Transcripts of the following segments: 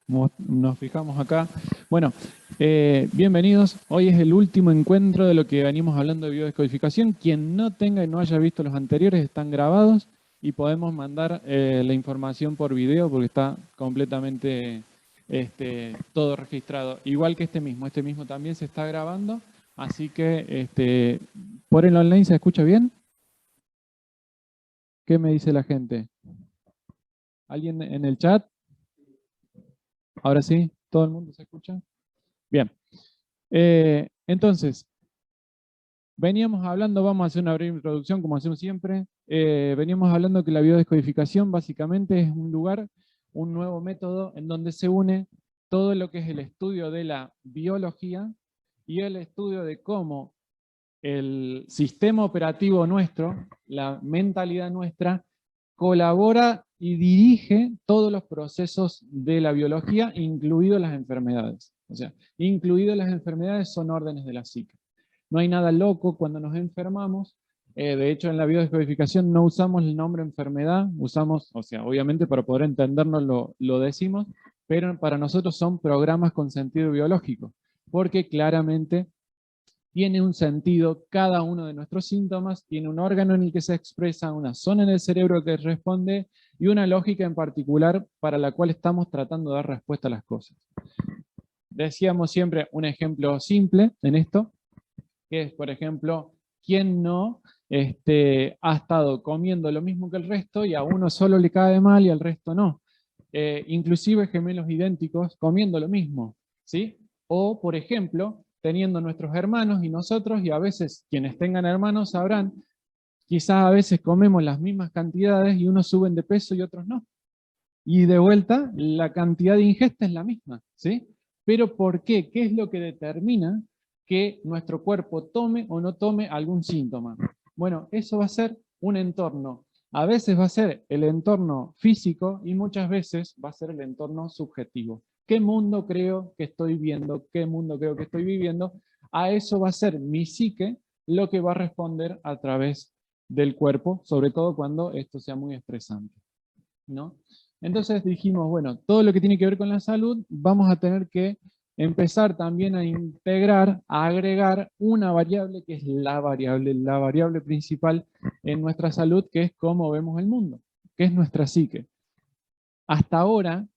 nos fijamos acá. Bueno, bienvenidos. Hoy es el último encuentro de lo que venimos hablando de biodescodificación. Quien no tenga y no haya visto los anteriores están grabados y podemos mandar la información por video porque está completamente todo registrado. Igual que este mismo también se está grabando. Así que por el online se escucha bien. ¿Qué me dice la gente? ¿Alguien en el chat? Ahora sí, ¿todo el mundo se escucha? Bien. Entonces, veníamos hablando, vamos a hacer una breve introducción como hacemos siempre. Veníamos hablando que la biodescodificación básicamente es un lugar, un nuevo método en donde se une todo lo que es el estudio de la biología y el estudio de cómo el sistema operativo nuestro, la mentalidad nuestra, colabora y dirige todos los procesos de la biología, incluidas las enfermedades. O sea, incluidas las enfermedades son órdenes de la psique. No hay nada loco cuando nos enfermamos. De hecho, en la biodescodificación no usamos el nombre enfermedad, usamos, o sea, obviamente para poder entendernos lo decimos, pero para nosotros son programas con sentido biológico, porque claramente tiene un sentido cada uno de nuestros síntomas, tiene un órgano en el que se expresa, una zona en el cerebro que responde y una lógica en particular para la cual estamos tratando de dar respuesta a las cosas. Decíamos siempre un ejemplo simple en esto, que es, por ejemplo, ¿quién no ha estado comiendo lo mismo que el resto y a uno solo le cae mal y al resto no? Inclusive gemelos idénticos comiendo lo mismo, ¿sí? O, por ejemplo, teniendo nuestros hermanos y nosotros, y a veces quienes tengan hermanos sabrán, quizás a veces comemos las mismas cantidades y unos suben de peso y otros no. Y de vuelta, la cantidad de ingesta es la misma, ¿sí? Pero ¿por qué? ¿Qué es lo que determina que nuestro cuerpo tome o no tome algún síntoma? Bueno, eso va a ser un entorno. A veces va a ser el entorno físico y muchas veces va a ser el entorno subjetivo. ¿Qué mundo creo que estoy viendo? ¿Qué mundo creo que estoy viviendo? A eso va a ser mi psique lo que va a responder a través del cuerpo, sobre todo cuando esto sea muy estresante, ¿no? Entonces dijimos, bueno, todo lo que tiene que ver con la salud, vamos a tener que empezar también a integrar, a agregar una variable que es la variable principal en nuestra salud, que es cómo vemos el mundo, que es nuestra psique. Hasta ahora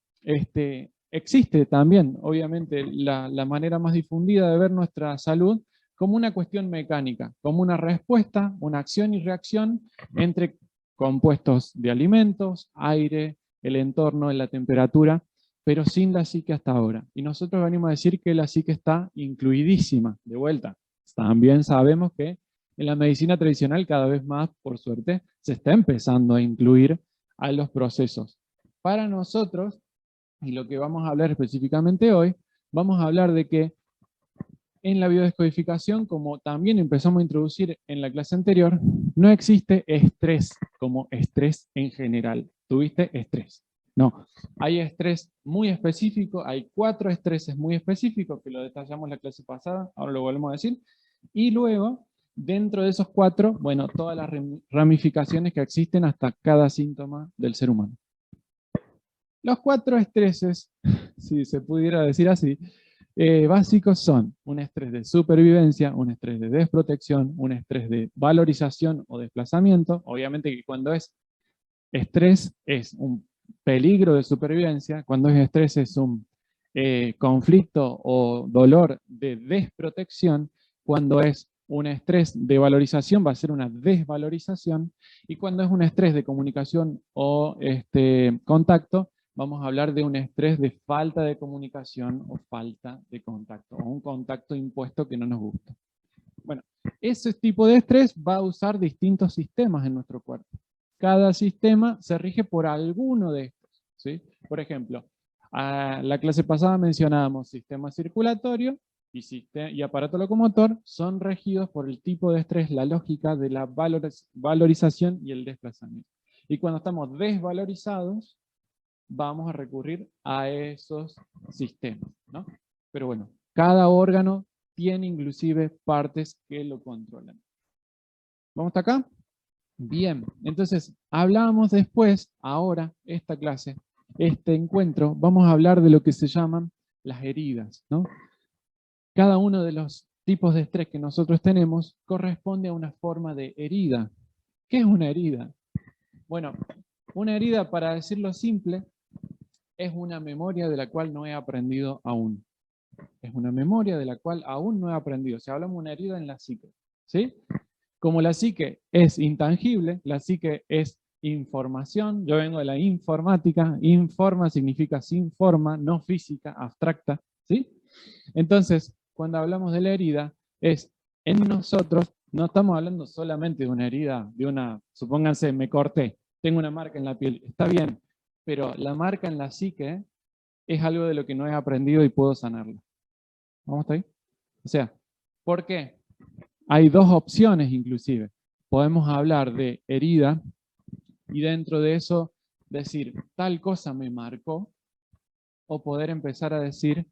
existe también, obviamente, la manera más difundida de ver nuestra salud como una cuestión mecánica, como una respuesta, una acción y reacción entre compuestos de alimentos, aire, el entorno, la temperatura, pero sin la psique hasta ahora. Y nosotros venimos a decir que la psique está incluidísima, de vuelta. También sabemos que en la medicina tradicional cada vez más, por suerte, se está empezando a incluir a los procesos. Para nosotros, y lo que vamos a hablar específicamente hoy, vamos a hablar de que en la biodescodificación, como también empezamos a introducir en la clase anterior, no existe estrés como estrés en general. ¿Tuviste estrés? No, hay estrés muy específico, hay 4 estreses muy específicos, que lo detallamos en la clase pasada, ahora lo volvemos a decir, y luego, dentro de esos 4, bueno, todas las ramificaciones que existen hasta cada síntoma del ser humano. Los 4 estreses, si se pudiera decir así, básicos son un estrés de supervivencia, un estrés de desprotección, un estrés de valorización o desplazamiento. Obviamente que cuando es estrés es un peligro de supervivencia, cuando es estrés es un conflicto o dolor de desprotección, cuando es un estrés de valorización va a ser una desvalorización, y cuando es un estrés de comunicación o contacto, vamos a hablar de un estrés de falta de comunicación o falta de contacto, o un contacto impuesto que no nos gusta. Bueno, ese tipo de estrés va a usar distintos sistemas en nuestro cuerpo. Cada sistema se rige por alguno de estos, ¿sí? Por ejemplo, a la clase pasada mencionábamos sistema circulatorio y aparato locomotor, son regidos por el tipo de estrés, la lógica de la valorización y el desplazamiento. Y cuando estamos desvalorizados, vamos a recurrir a esos sistemas, ¿no? Pero bueno, cada órgano tiene inclusive partes que lo controlan. ¿Vamos hasta acá? Bien, entonces hablábamos después, ahora, esta clase, este encuentro vamos a hablar de lo que se llaman las heridas, ¿no? Cada uno de los tipos de estrés que nosotros tenemos corresponde a una forma de herida. ¿Qué es una herida? Bueno, una herida, para decirlo simple, es una memoria de la cual no he aprendido aún. Es una memoria de la cual aún no he aprendido. O sea, hablamos de una herida en la psique, ¿sí? Como la psique es intangible, la psique es información, yo vengo de la informática, informa significa sin forma, no física, abstracta, ¿sí? Entonces, cuando hablamos de la herida, es en nosotros, no estamos hablando solamente de una herida, supónganse, me corté, tengo una marca en la piel, está bien, pero la marca en la psique es algo de lo que no he aprendido y puedo sanarlo. ¿Vamos hasta ahí? O sea, ¿por qué? Hay dos opciones inclusive. Podemos hablar de herida y dentro de eso decir, tal cosa me marcó, o poder empezar a decir,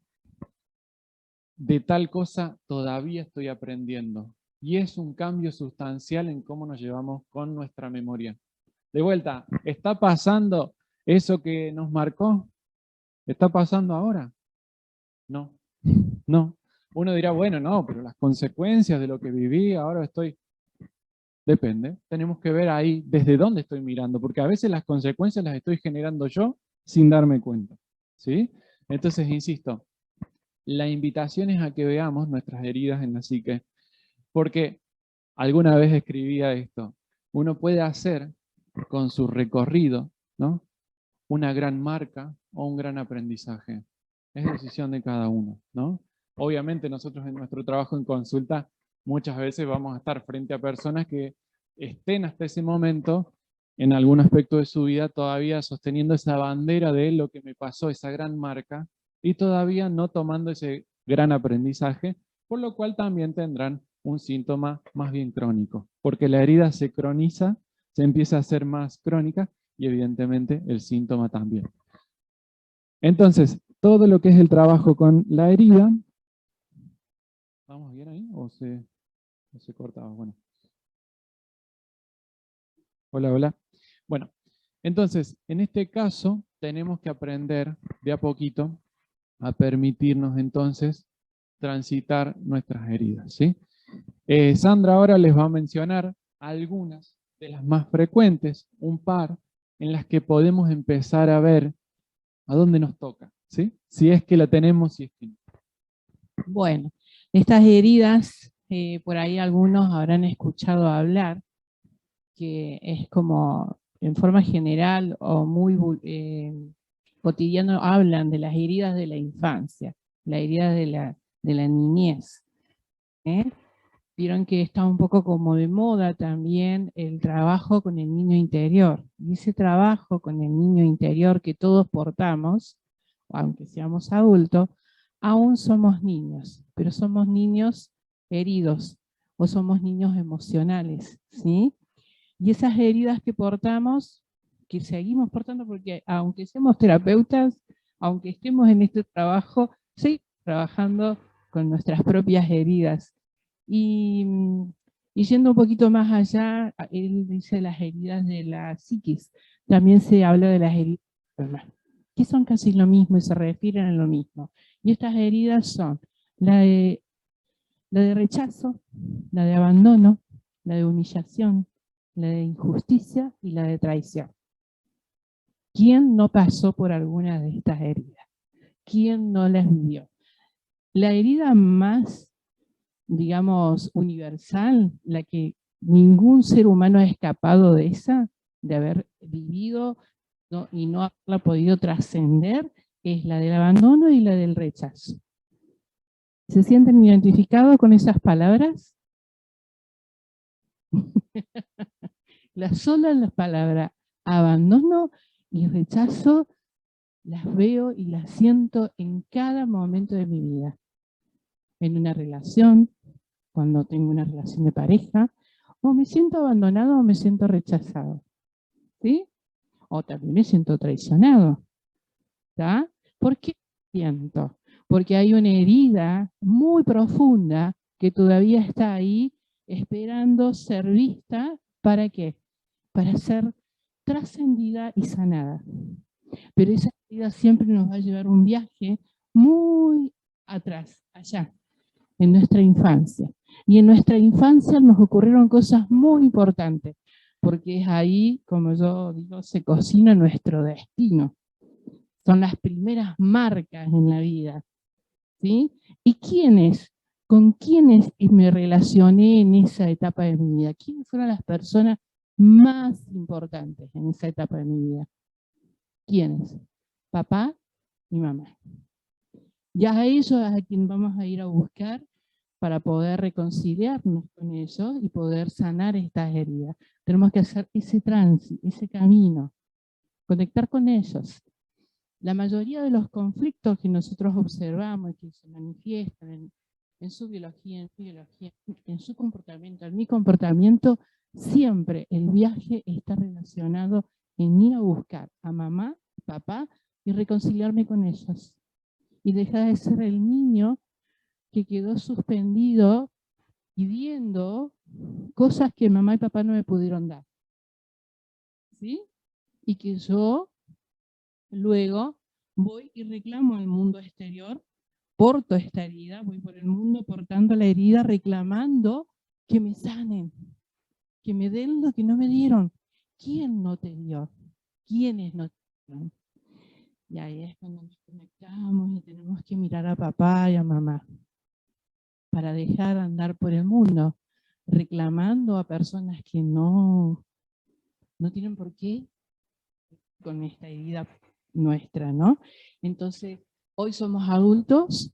de tal cosa todavía estoy aprendiendo. Y es un cambio sustancial en cómo nos llevamos con nuestra memoria. De vuelta, ¿está pasando eso que nos marcó? ¿Está pasando ahora? No, no. Uno dirá, bueno, no, pero las consecuencias de lo que viví, ahora estoy... Depende. Tenemos que ver ahí desde dónde estoy mirando, porque a veces las consecuencias las estoy generando yo sin darme cuenta. ¿Sí? Entonces, insisto, la invitación es a que veamos nuestras heridas en la psique, porque alguna vez escribía esto, uno puede hacer con su recorrido, ¿no?, una gran marca o un gran aprendizaje. Es decisión de cada uno, ¿no? Obviamente nosotros en nuestro trabajo en consulta muchas veces vamos a estar frente a personas que estén hasta ese momento en algún aspecto de su vida todavía sosteniendo esa bandera de lo que me pasó, esa gran marca, y todavía no tomando ese gran aprendizaje, por lo cual también tendrán un síntoma más bien crónico, porque la herida se croniza, se empieza a hacer más crónica y evidentemente el síntoma también. Entonces, todo lo que es el trabajo con la herida, ¿vamos bien ahí o se cortaba? Bueno. Hola, hola. Bueno, entonces, en este caso tenemos que aprender de a poquito a permitirnos entonces transitar nuestras heridas, ¿sí? Sandra ahora les va a mencionar algunas de las más frecuentes, un par, en las que podemos empezar a ver a dónde nos toca, ¿sí? Si es que la tenemos, si es que no. Bueno, estas heridas, por ahí algunos habrán escuchado hablar, que es como en forma general o muy cotidiano, hablan de las heridas de la infancia, las heridas de la niñez. Vieron que está un poco como de moda también el trabajo con el niño interior. Y ese trabajo con el niño interior que todos portamos, aunque seamos adultos, aún somos niños, pero somos niños heridos o somos niños emocionales, ¿sí? Y esas heridas que portamos, que seguimos portando, porque aunque seamos terapeutas, aunque estemos en este trabajo, seguimos trabajando con nuestras propias heridas. Y yendo un poquito más allá, él dice las heridas de la psiquis. También se habla de las heridas, que son casi lo mismo y se refieren a lo mismo. Y estas heridas son la de rechazo, la de abandono, la de humillación, la de injusticia y la de traición. ¿Quién no pasó por alguna de estas heridas? ¿Quién no las vivió? La herida más, digamos, universal, la que ningún ser humano ha escapado de esa, de haber vivido, ¿no?, y no haberla podido trascender, es la del abandono y la del rechazo. ¿Se sienten identificados con esas palabras? Solas las palabras abandono y rechazo las veo y las siento en cada momento de mi vida. En una relación, cuando tengo una relación de pareja, o me siento abandonado o me siento rechazado, ¿sí? O también me siento traicionado, ¿está? ¿Por qué siento? Porque hay una herida muy profunda que todavía está ahí esperando ser vista. ¿Para qué? Para ser trascendida y sanada. Pero esa herida siempre nos va a llevar un viaje muy atrás, allá, en nuestra infancia. Y en nuestra infancia nos ocurrieron cosas muy importantes, porque es ahí, como yo digo, se cocina nuestro destino. Son las primeras marcas en la vida, ¿sí? ¿Y quiénes? ¿Con quiénes me relacioné en esa etapa de mi vida? ¿Quiénes fueron las personas más importantes en esa etapa de mi vida? ¿Quiénes? Papá y mamá. Y a ellos es a quien vamos a ir a buscar para poder reconciliarnos con ellos y poder sanar estas heridas. Tenemos que hacer ese tránsito, ese camino, conectar con ellos. La mayoría de los conflictos que nosotros observamos, que se manifiestan en su biología, en su comportamiento, en mi comportamiento, siempre el viaje está relacionado en ir a buscar a mamá, papá y reconciliarme con ellos. Y dejar de ser el niño que quedó suspendido pidiendo cosas que mamá y papá no me pudieron dar. ¿Sí? Y que yo luego voy y reclamo al mundo exterior, porto esta herida, voy por el mundo portando la herida, reclamando que me sanen, que me den lo que no me dieron. ¿Quién no te dio? ¿Quiénes no te dieron? Y ahí es cuando nos conectamos y tenemos que mirar a papá y a mamá para dejar andar por el mundo, reclamando a personas que no tienen por qué con esta herida nuestra, ¿no? Entonces, hoy somos adultos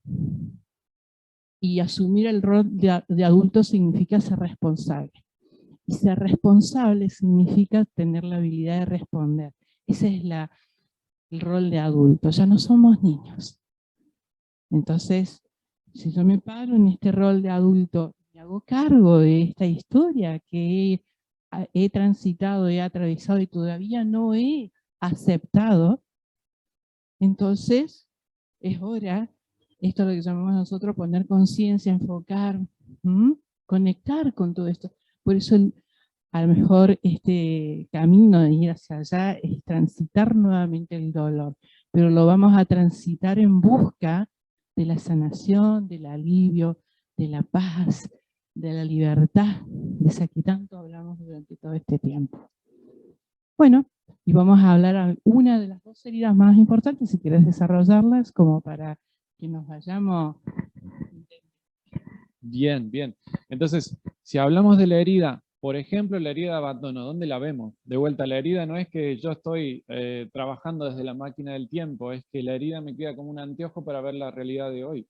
y asumir el rol de adulto significa ser responsable. Y ser responsable significa tener la habilidad de responder. Ese es el rol de adulto, ya no somos niños. Entonces, si yo me paro en este rol de adulto y hago cargo de esta historia que he transitado, he atravesado y todavía no he aceptado, entonces es hora, esto es lo que llamamos nosotros poner conciencia, enfocar, conectar con todo esto. Por eso a lo mejor este camino de ir hacia allá es transitar nuevamente el dolor, pero lo vamos a transitar en busca de la sanación, del alivio, de la paz, de la libertad, de esa que tanto hablamos durante todo este tiempo. Bueno, y vamos a hablar de una de las dos heridas más importantes, si quieres desarrollarlas, como para que nos vayamos. Bien, bien. Entonces, si hablamos de la herida, por ejemplo, la herida de abandono, ¿dónde la vemos? De vuelta, la herida no es que yo estoy trabajando desde la máquina del tiempo, es que la herida me queda como un anteojo para ver la realidad de hoy.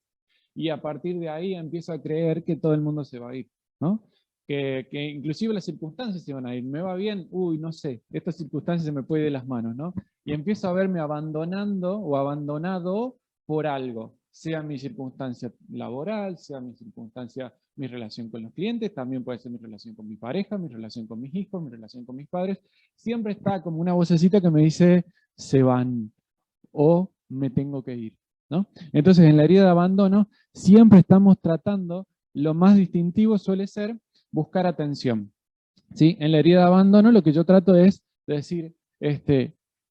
Y a partir de ahí empiezo a creer que todo el mundo se va a ir, ¿no? Que inclusive las circunstancias se van a ir. ¿Me va bien? Uy, no sé, estas circunstancias se me pueden ir de las manos, ¿no? Y empiezo a verme abandonando o abandonado por algo, sea mi circunstancia laboral, sea mi circunstancia, mi relación con los clientes, también puede ser mi relación con mi pareja, mi relación con mis hijos, mi relación con mis padres. Siempre está como una vocecita que me dice, se van o me tengo que ir, ¿no? Entonces, en la herida de abandono, siempre estamos tratando, lo más distintivo suele ser buscar atención, ¿sí? En la herida de abandono lo que yo trato es decir,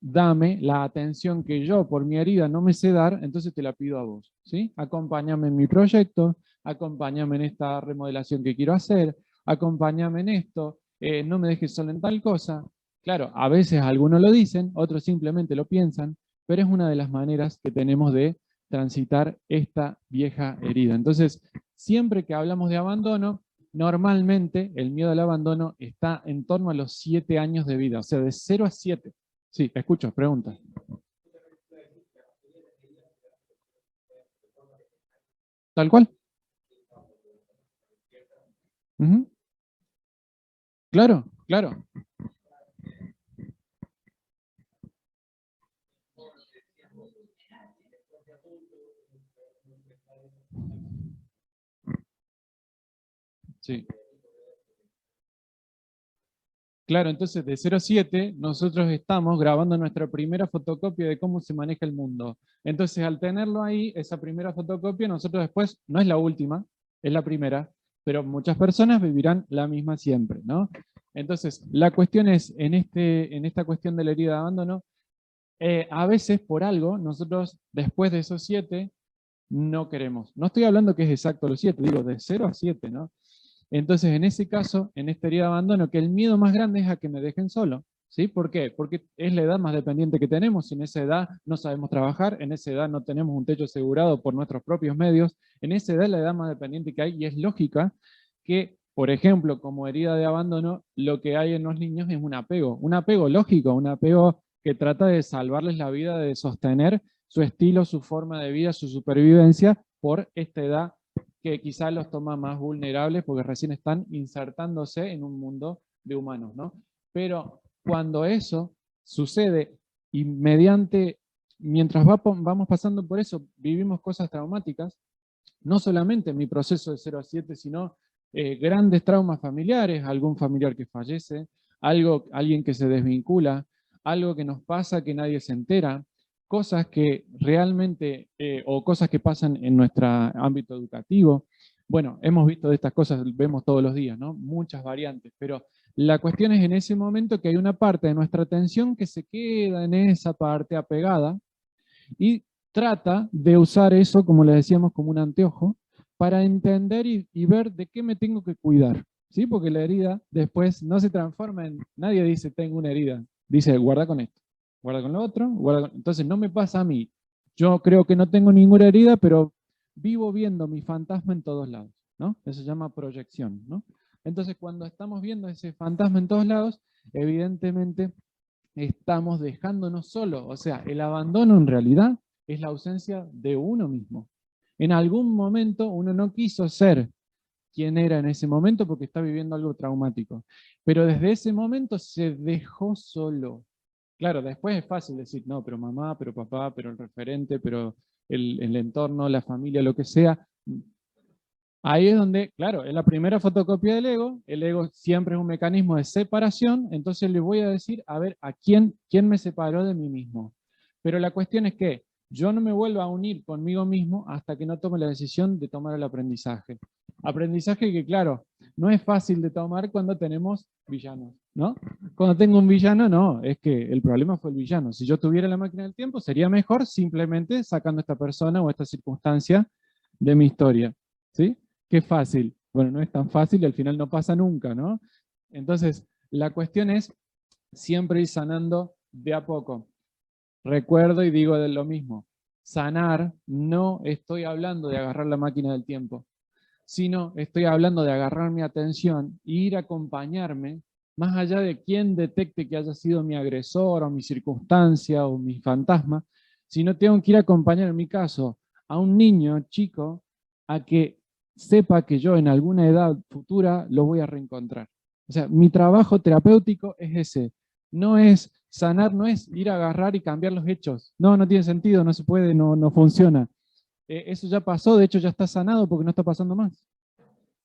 dame la atención que yo por mi herida no me sé dar, entonces te la pido a vos, ¿sí? Acompáñame en mi proyecto, acompáñame en esta remodelación que quiero hacer, acompáñame en esto, no me dejes solo en tal cosa. Claro, a veces algunos lo dicen, otros simplemente lo piensan, pero es una de las maneras que tenemos de transitar esta vieja herida. Entonces, siempre que hablamos de abandono, normalmente el miedo al abandono está en torno a los 7 años de vida, o sea, de 0 a 7. Sí, escucho, pregunta. ¿Tal cual? Uh-huh. Claro, claro. Sí. Claro, entonces de 0 a 7 nosotros estamos grabando nuestra primera fotocopia de cómo se maneja el mundo. Entonces al tenerlo ahí, esa primera fotocopia, nosotros después, no es la última, es la primera, pero muchas personas vivirán la misma siempre, ¿no? Entonces, la cuestión es, en esta cuestión de la herida de abandono, A veces por algo, nosotros después de esos 7 no queremos. No estoy hablando que es exacto los 7, digo de 0 a 7, ¿no? Entonces, en ese caso, en esta herida de abandono, que el miedo más grande es a que me dejen solo. ¿Sí? ¿Por qué? Porque es la edad más dependiente que tenemos. En esa edad no sabemos trabajar, en esa edad no tenemos un techo asegurado por nuestros propios medios. En esa edad es la edad más dependiente que hay y es lógica que, por ejemplo, como herida de abandono, lo que hay en los niños es un apego lógico, un apego que trata de salvarles la vida, de sostener su estilo, su forma de vida, su supervivencia por esta edad que quizás los toma más vulnerables porque recién están insertándose en un mundo de humanos, ¿no? Pero cuando eso sucede y mientras vamos pasando por eso, vivimos cosas traumáticas, no solamente en mi proceso de 0 a 7, sino grandes traumas familiares, algún familiar que fallece, alguien que se desvincula, algo que nos pasa que nadie se entera, cosas que realmente, o cosas que pasan en nuestro ámbito educativo. Bueno, hemos visto de estas cosas, vemos todos los días, ¿no? Muchas variantes, pero la cuestión es en ese momento que hay una parte de nuestra atención que se queda en esa parte apegada y trata de usar eso, como le decíamos, como un anteojo, para entender y ver de qué me tengo que cuidar. ¿Sí? Porque la herida después no se transforma en, nadie dice tengo una herida, dice guarda con esto, guarda con lo otro, entonces no me pasa a mí. Yo creo que no tengo ninguna herida, pero vivo viendo mi fantasma en todos lados, ¿no? Eso se llama proyección, ¿no? Entonces cuando estamos viendo ese fantasma en todos lados, evidentemente estamos dejándonos solos. O sea, el abandono en realidad es la ausencia de uno mismo. En algún momento uno no quiso ser quien era en ese momento porque está viviendo algo traumático. Pero desde ese momento se dejó solo. Claro, después es fácil decir, no, pero mamá, pero papá, pero el referente, pero el entorno, la familia, lo que sea. Ahí es donde, claro, es la primera fotocopia del ego. El ego siempre es un mecanismo de separación. Entonces le voy a decir, a ver, quién me separó de mí mismo. Pero la cuestión es que yo no me vuelvo a unir conmigo mismo hasta que no tome la decisión de tomar el aprendizaje. Aprendizaje que, claro, no es fácil de tomar cuando tenemos villanos, ¿no? Cuando tengo un villano, no, es que el problema fue el villano. Si yo tuviera la máquina del tiempo, sería mejor simplemente sacando a esta persona o esta circunstancia de mi historia, ¿sí? Qué fácil. Bueno, no es tan fácil y al final no pasa nunca, ¿no? Entonces, la cuestión es siempre ir sanando de a poco. Recuerdo y digo de lo mismo. Sanar, no estoy hablando de agarrar la máquina del tiempo, sino estoy hablando de agarrar mi atención e ir a acompañarme, más allá de quién detecte que haya sido mi agresor o mi circunstancia o mi fantasma, sino tengo que ir a acompañar, en mi caso, a un niño chico a que sepa que yo en alguna edad futura lo voy a reencontrar. O sea, mi trabajo terapéutico es ese. No es sanar, no es ir a agarrar y cambiar los hechos. No, no tiene sentido, no se puede, no funciona. Eso ya pasó, de hecho ya está sanado porque no está pasando más.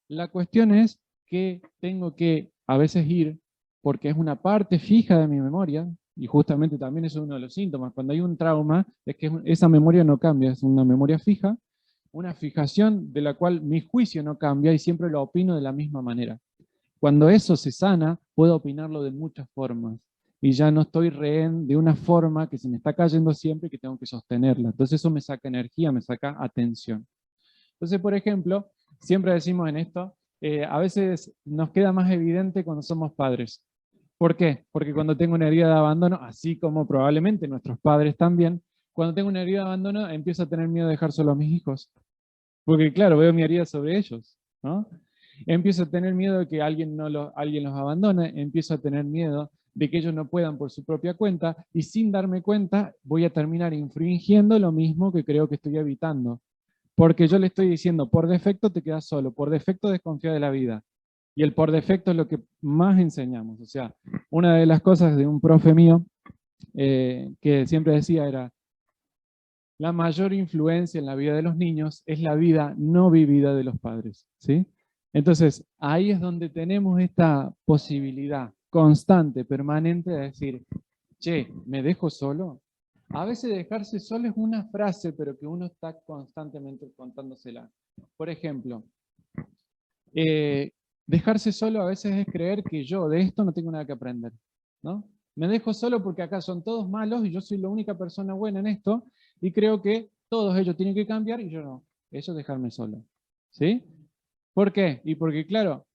La cuestión es que tengo que a veces ir, porque es una parte fija de mi memoria, y justamente también es uno de los síntomas. Cuando hay un trauma, es que esa memoria no cambia, es una memoria fija, una fijación de la cual mi juicio no cambia y siempre lo opino de la misma manera. Cuando eso se sana, puedo opinarlo de muchas formas. Y ya no estoy rehén de una forma que se me está cayendo siempre y que tengo que sostenerla. Entonces eso me saca energía, me saca atención. Entonces, por ejemplo, siempre decimos en esto, a veces nos queda más evidente cuando somos padres. ¿Por qué? Porque cuando tengo una herida de abandono, así como probablemente nuestros padres también, cuando tengo una herida de abandono empiezo a tener miedo de dejar solo a mis hijos. Porque claro, veo mi herida sobre ellos, ¿no? Empiezo a tener miedo de que alguien los abandone, empiezo a tener miedo de que ellos no puedan por su propia cuenta y sin darme cuenta voy a terminar infringiendo lo mismo que creo que estoy evitando. Porque yo le estoy diciendo, por defecto te quedas solo, por defecto desconfía de la vida. Y el por defecto es lo que más enseñamos. O sea, una de las cosas de un profe mío que siempre decía era, la mayor influencia en la vida de los niños es la vida no vivida de los padres, ¿sí? Entonces, ahí es donde tenemos esta posibilidad constante, permanente de decir, che, ¿me dejo solo? A veces dejarse solo es una frase, pero que uno está constantemente contándosela. Por ejemplo, dejarse solo a veces es creer que yo de esto no tengo nada que aprender, ¿no? Me dejo solo porque acá son todos malos y yo soy la única persona buena en esto y creo que todos ellos tienen que cambiar y yo no. Eso es dejarme solo. ¿Sí? ¿Por qué? Y porque, claro,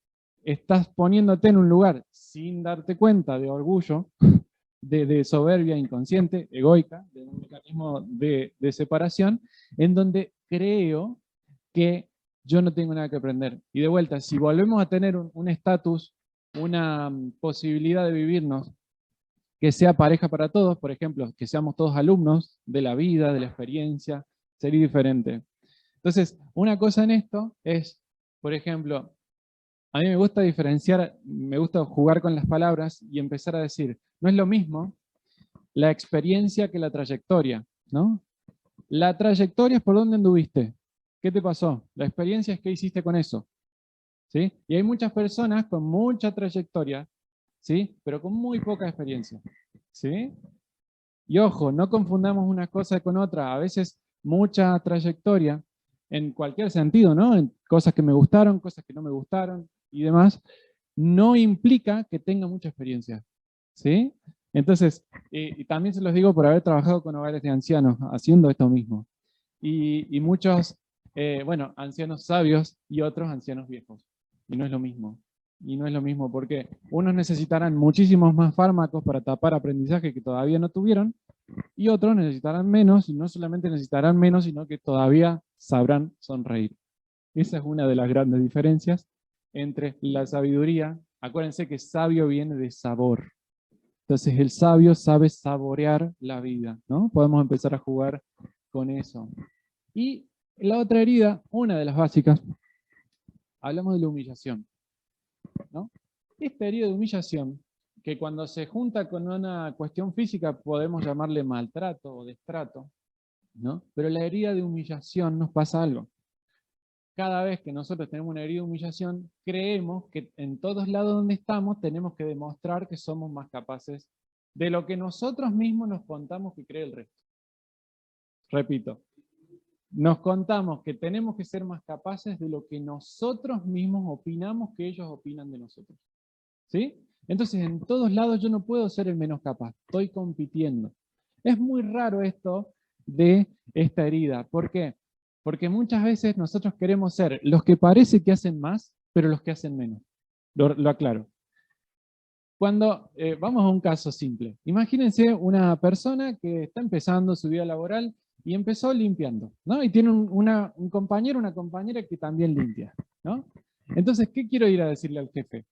estás poniéndote en un lugar sin darte cuenta de orgullo, de soberbia inconsciente, egoica, de un mecanismo de separación, en donde creo que yo no tengo nada que aprender. Y de vuelta, si volvemos a tener un estatus, una posibilidad de vivirnos que sea pareja para todos, por ejemplo, que seamos todos alumnos de la vida, de la experiencia, sería diferente. Entonces, una cosa en esto es, por ejemplo, a mí me gusta diferenciar, me gusta jugar con las palabras y empezar a decir, no es lo mismo la experiencia que la trayectoria, ¿no? La trayectoria es por dónde anduviste, qué te pasó, la experiencia es qué hiciste con eso, ¿sí? Y hay muchas personas con mucha trayectoria, ¿sí? Pero con muy poca experiencia, ¿sí? Y ojo, no confundamos una cosa con otra, a veces mucha trayectoria, en cualquier sentido, ¿no? En cosas que me gustaron, cosas que no me gustaron y demás, no implica que tenga mucha experiencia, ¿sí? Entonces, y también se los digo por haber trabajado con hogares de ancianos, haciendo esto mismo. Y muchos, bueno, ancianos sabios y otros ancianos viejos. Y no es lo mismo. Y no es lo mismo porque unos necesitarán muchísimos más fármacos para tapar aprendizaje que todavía no tuvieron, y otros necesitarán menos, y no solamente necesitarán menos, sino que todavía sabrán sonreír. Esa es una de las grandes diferencias entre la sabiduría. Acuérdense que sabio viene de sabor. Entonces el sabio sabe saborear la vida, ¿no? Podemos empezar a jugar con eso. Y la otra herida, una de las básicas, hablamos de la humillación, ¿no? Esta herida de humillación, que cuando se junta con una cuestión física podemos llamarle maltrato o destrato, ¿no? Pero la herida de humillación nos pasa algo. Cada vez que nosotros tenemos una herida de humillación, creemos que en todos lados donde estamos tenemos que demostrar que somos más capaces de lo que nosotros mismos nos contamos que cree el resto. Repito, nos contamos que tenemos que ser más capaces de lo que nosotros mismos opinamos que ellos opinan de nosotros. ¿Sí? Entonces, en todos lados yo no puedo ser el menos capaz, estoy compitiendo. Es muy raro esto de esta herida. ¿Por qué? Porque muchas veces nosotros queremos ser los que parece que hacen más, pero los que hacen menos. Lo aclaro. Cuando, vamos a un caso simple. Imagínense una persona que está empezando su vida laboral y empezó limpiando, ¿no? Y tiene un compañero, una compañera que también limpia, ¿no? Entonces, ¿qué quiero ir a decirle al jefe?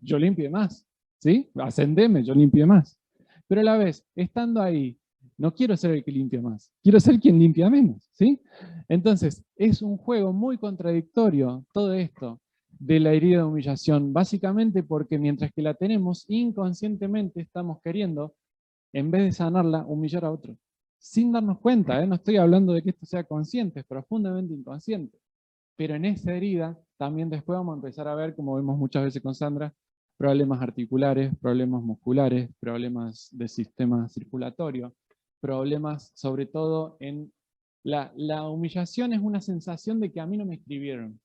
Yo limpie más, ¿sí? Ascendeme, yo limpie más. Pero a la vez, estando ahí, no quiero ser el que limpia más, quiero ser quien limpia menos, ¿sí? Entonces, es un juego muy contradictorio todo esto de la herida de humillación, básicamente porque mientras que la tenemos, inconscientemente estamos queriendo, en vez de sanarla, humillar a otro. Sin darnos cuenta, ¿eh? No estoy hablando de que esto sea consciente, es profundamente inconsciente. Pero en esa herida también después vamos a empezar a ver, como vemos muchas veces con Sandra, problemas articulares, problemas musculares, problemas de sistema circulatorio, problemas sobre todo en la humillación es una sensación de que a mí no me inscribieron,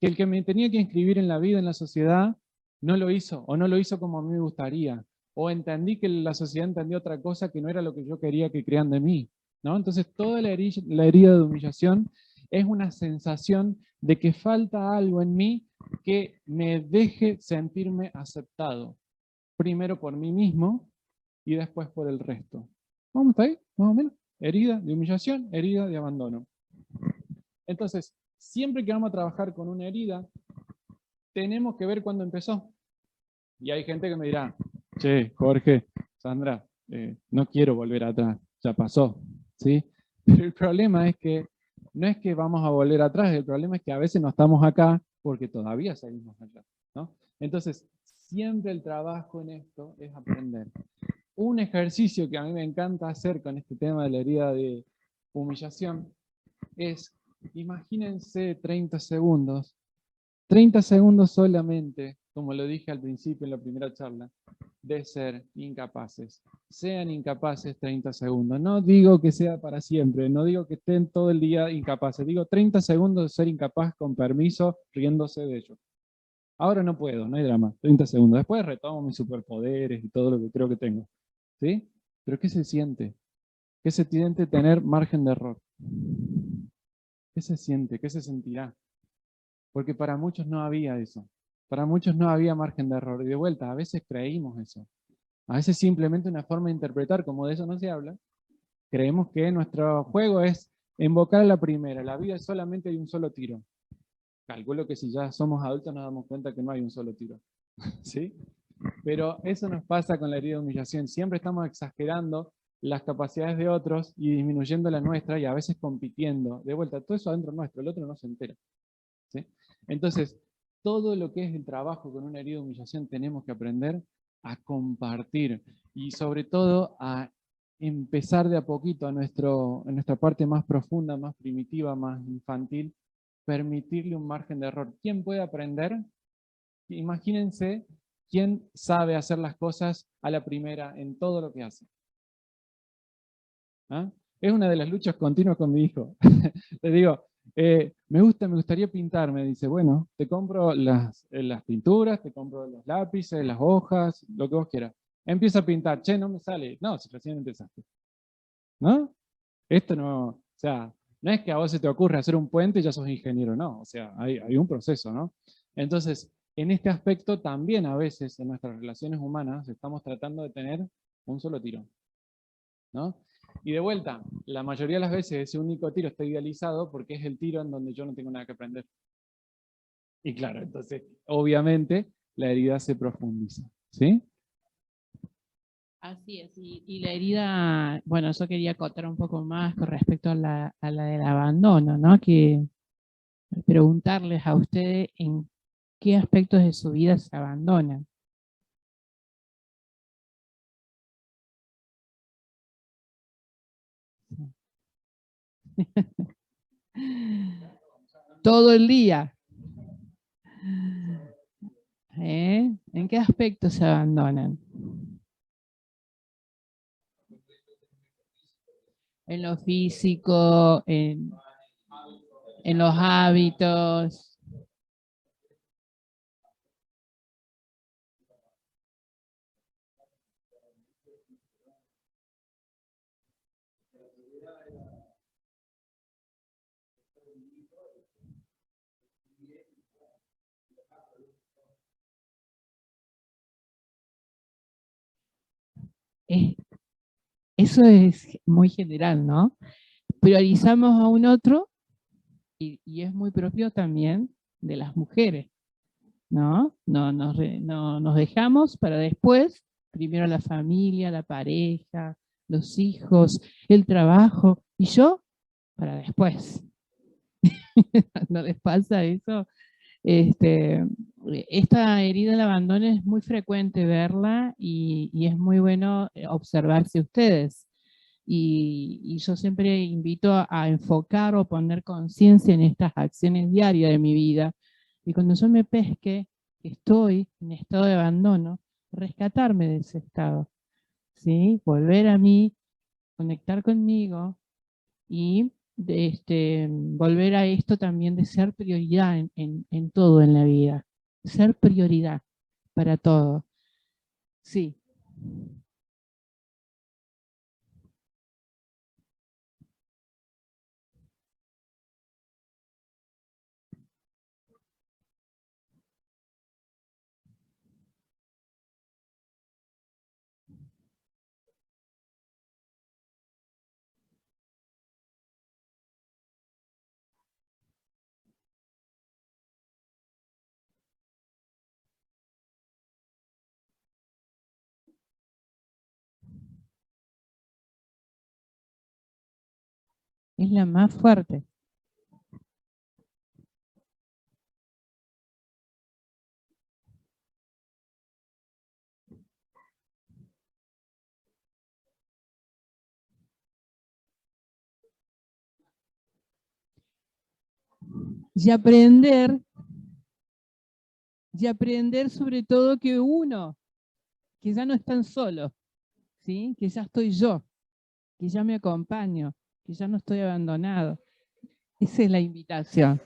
que el que me tenía que inscribir en la vida, en la sociedad, no lo hizo, o no lo hizo como a mí me gustaría, o entendí que la sociedad entendió otra cosa que no era lo que yo quería que crean de mí, ¿no? Entonces toda la herida de humillación es una sensación de que falta algo en mí que me deje sentirme aceptado, primero por mí mismo y después por el resto. ¿Vamos hasta ahí? Más o menos. Herida de humillación, herida de abandono. Entonces, siempre que vamos a trabajar con una herida, tenemos que ver cuándo empezó. Y hay gente que me dirá, che, Jorge, Sandra, no quiero volver atrás, ya pasó, ¿sí? Pero el problema es que no es que vamos a volver atrás, el problema es que a veces no estamos acá porque todavía seguimos allá, ¿no? Entonces, siempre el trabajo en esto es aprender. Un ejercicio que a mí me encanta hacer con este tema de la herida de humillación es, imagínense 30 segundos solamente, como lo dije al principio en la primera charla, de ser incapaces. Sean incapaces 30 segundos. No digo que sea para siempre, no digo que estén todo el día incapaces. Digo 30 segundos de ser incapaz con permiso, riéndose de ello. Ahora no puedo, no hay drama. 30 segundos. Después retomo mis superpoderes y todo lo que creo que tengo. ¿Sí? Pero ¿qué se siente? ¿Qué se siente tener margen de error? ¿Qué se siente? ¿Qué se sentirá? Porque para muchos no había eso. Para muchos no había margen de error. Y de vuelta, a veces creímos eso. A veces simplemente una forma de interpretar, como de eso no se habla, creemos que nuestro juego es invocar a la primera. La vida es solamente hay un solo tiro. Calculo que si ya somos adultos nos damos cuenta que no hay un solo tiro. ¿Sí? Pero eso nos pasa con la herida de humillación. Siempre estamos exagerando las capacidades de otros y disminuyendo la nuestra y a veces compitiendo. De vuelta, todo eso adentro nuestro, el otro no se entera. ¿Sí? Entonces, todo lo que es el trabajo con una herida de humillación tenemos que aprender a compartir y sobre todo a empezar de a poquito en nuestra parte más profunda, más primitiva, más infantil, permitirle un margen de error. ¿Quién puede aprender? Imagínense quién sabe hacer las cosas a la primera en todo lo que hace. ¿Ah? Es una de las luchas continuas con mi hijo. Le digo, me gustaría pintar, me dice, bueno, te compro las pinturas, te compro los lápices, las hojas, lo que vos quieras. Empieza a pintar, che, no me sale. No, si recién empezaste. ¿No? Esto no, o sea, no es que a vos se te ocurre hacer un puente y ya sos ingeniero, no. O sea, hay un proceso, ¿no? Entonces, en este aspecto también a veces en nuestras relaciones humanas estamos tratando de tener un solo tiro, ¿no? Y de vuelta, la mayoría de las veces ese único tiro está idealizado porque es el tiro en donde yo no tengo nada que aprender. Y claro, entonces, obviamente, la herida se profundiza, ¿sí? Así es, y la herida, bueno, yo quería acotar un poco más con respecto a la del abandono, ¿no? Que preguntarles a ustedes en qué aspectos de su vida se abandonan. Todo el día. ¿En qué aspectos se abandonan? En lo físico, en los hábitos. Eso es muy general, ¿no? Priorizamos a un otro y es muy propio también de las mujeres, ¿no? No nos dejamos para después, primero la familia, la pareja, los hijos, el trabajo, y yo para después. ¿No les pasa eso? Esta herida del abandono es muy frecuente verla y es muy bueno observarse ustedes. Y yo siempre invito a enfocar o poner conciencia en estas acciones diarias de mi vida. Y cuando yo me pesque, que estoy en estado de abandono, rescatarme de ese estado, ¿sí? Volver a mí, conectar conmigo y volver a esto también de ser prioridad en todo en la vida. Ser prioridad para todo. Sí. Es la más fuerte. Y aprender sobre todo que uno, que ya no están solos, ¿sí? Que ya estoy yo, que ya me acompaño, que ya no estoy abandonado. Esa es la invitación.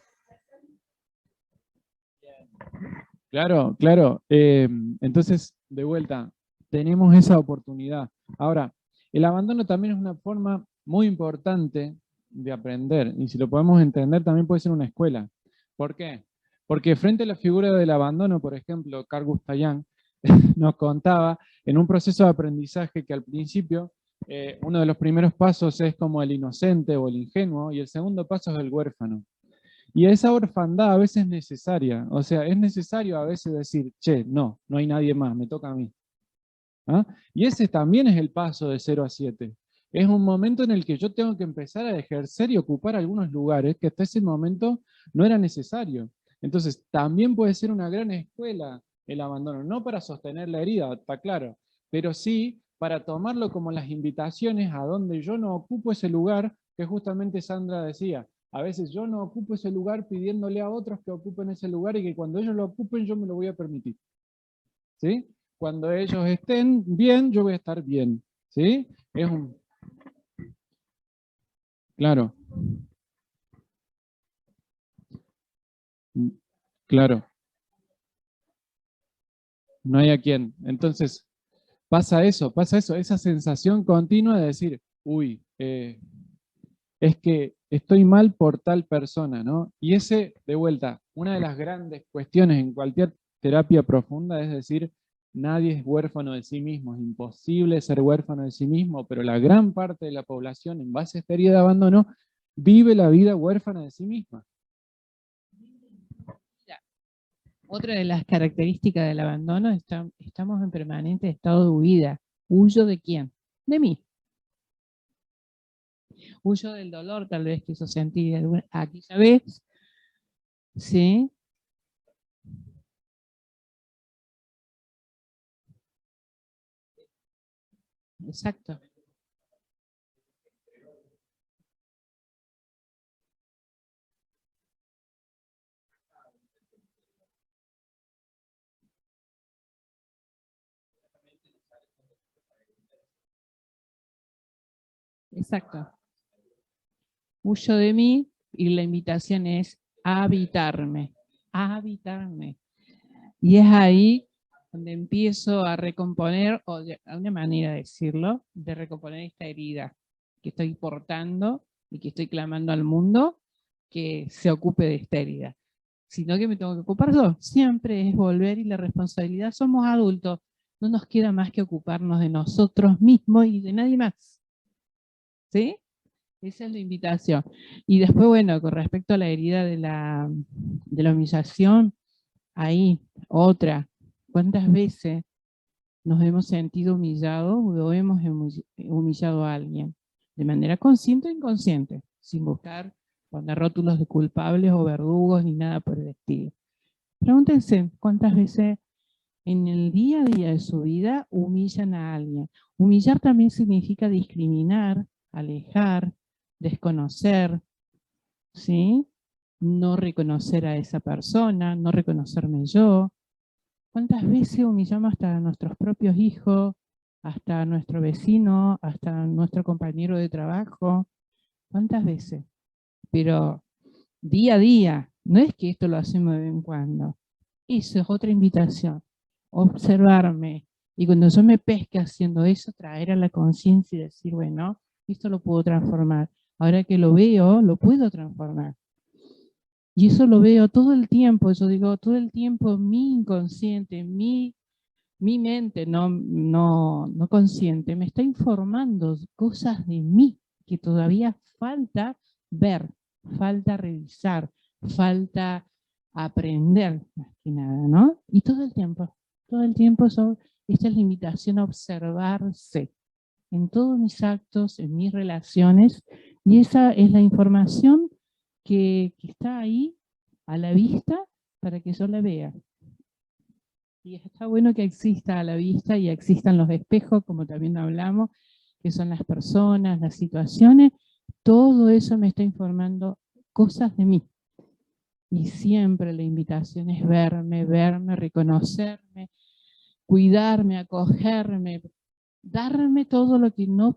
Claro, claro. Entonces, de vuelta, tenemos esa oportunidad. Ahora, el abandono también es una forma muy importante de aprender, y si lo podemos entender también puede ser una escuela. ¿Por qué? Porque frente a la figura del abandono, por ejemplo, Carl Gustav Jung nos contaba en un proceso de aprendizaje que al principio uno de los primeros pasos es como el inocente o el ingenuo, y el segundo paso es el huérfano. Y esa orfandad a veces es necesaria, o sea, es necesario a veces decir, che, no hay nadie más, me toca a mí. ¿Ah? Y ese también es el paso de 0 a 7. Es un momento en el que yo tengo que empezar a ejercer y ocupar algunos lugares que hasta ese momento no era necesario. Entonces, también puede ser una gran escuela el abandono, no para sostener la herida, está claro, pero sí para tomarlo como las invitaciones a donde yo no ocupo ese lugar que justamente Sandra decía. A veces yo no ocupo ese lugar pidiéndole a otros que ocupen ese lugar y que cuando ellos lo ocupen yo me lo voy a permitir. ¿Sí? Cuando ellos estén bien, yo voy a estar bien. ¿Sí? Es un... Claro. Claro. No hay a quién. Entonces, pasa eso, esa sensación continua de decir, uy, es que estoy mal por tal persona, ¿no? Y ese, de vuelta, una de las grandes cuestiones en cualquier terapia profunda es decir, nadie es huérfano de sí mismo, es imposible ser huérfano de sí mismo, pero la gran parte de la población, en base a esta herida de abandono, vive la vida huérfana de sí misma. Otra de las características del abandono, estamos en permanente estado de huida. ¿Huyo de quién? De mí. Huyo del dolor, tal vez, que eso sentí aquella vez. ¿Sí? Exacto. Exacto. Huyo de mí y la invitación es a habitarme, a habitarme. Y es ahí donde empiezo a recomponer, o de una manera de decirlo, de recomponer esta herida que estoy portando y que estoy clamando al mundo que se ocupe de esta herida. Sino que me tengo que ocupar yo. Siempre es volver y la responsabilidad. Somos adultos. No nos queda más que ocuparnos de nosotros mismos y de nadie más. ¿Sí? Esa es la invitación. Y después, bueno, con respecto a la herida de la humillación, ahí, otra. ¿Cuántas veces nos hemos sentido humillados o hemos humillado a alguien? De manera consciente o inconsciente, sin buscar poner rótulos de culpables o verdugos ni nada por el estilo. Pregúntense cuántas veces en el día a día de su vida humillan a alguien. Humillar también significa discriminar, alejar, desconocer, ¿sí? No reconocer a esa persona, no reconocerme yo. ¿Cuántas veces humillamos hasta a nuestros propios hijos, hasta a nuestro vecino, hasta a nuestro compañero de trabajo? ¿Cuántas veces? Pero día a día, no es que esto lo hacemos de vez en cuando. Eso es otra invitación, observarme. Y cuando yo me pesque haciendo eso, traer a la conciencia y decir, bueno, esto lo puedo transformar. Ahora que lo veo, lo puedo transformar. Y eso lo veo todo el tiempo, yo digo, todo el tiempo mi inconsciente, mi mente no consciente, me está informando cosas de mí que todavía falta ver, falta revisar, falta aprender, más que nada, ¿no? Y todo el tiempo esta es la invitación a observarse en todos mis actos, en mis relaciones, y esa es la información que está ahí a la vista para que yo la vea. Y está bueno que exista a la vista y existan los espejos, como también hablamos, que son las personas, las situaciones. Todo eso me está informando cosas de mí. Y siempre la invitación es verme, reconocerme, cuidarme, acogerme, darme todo lo que no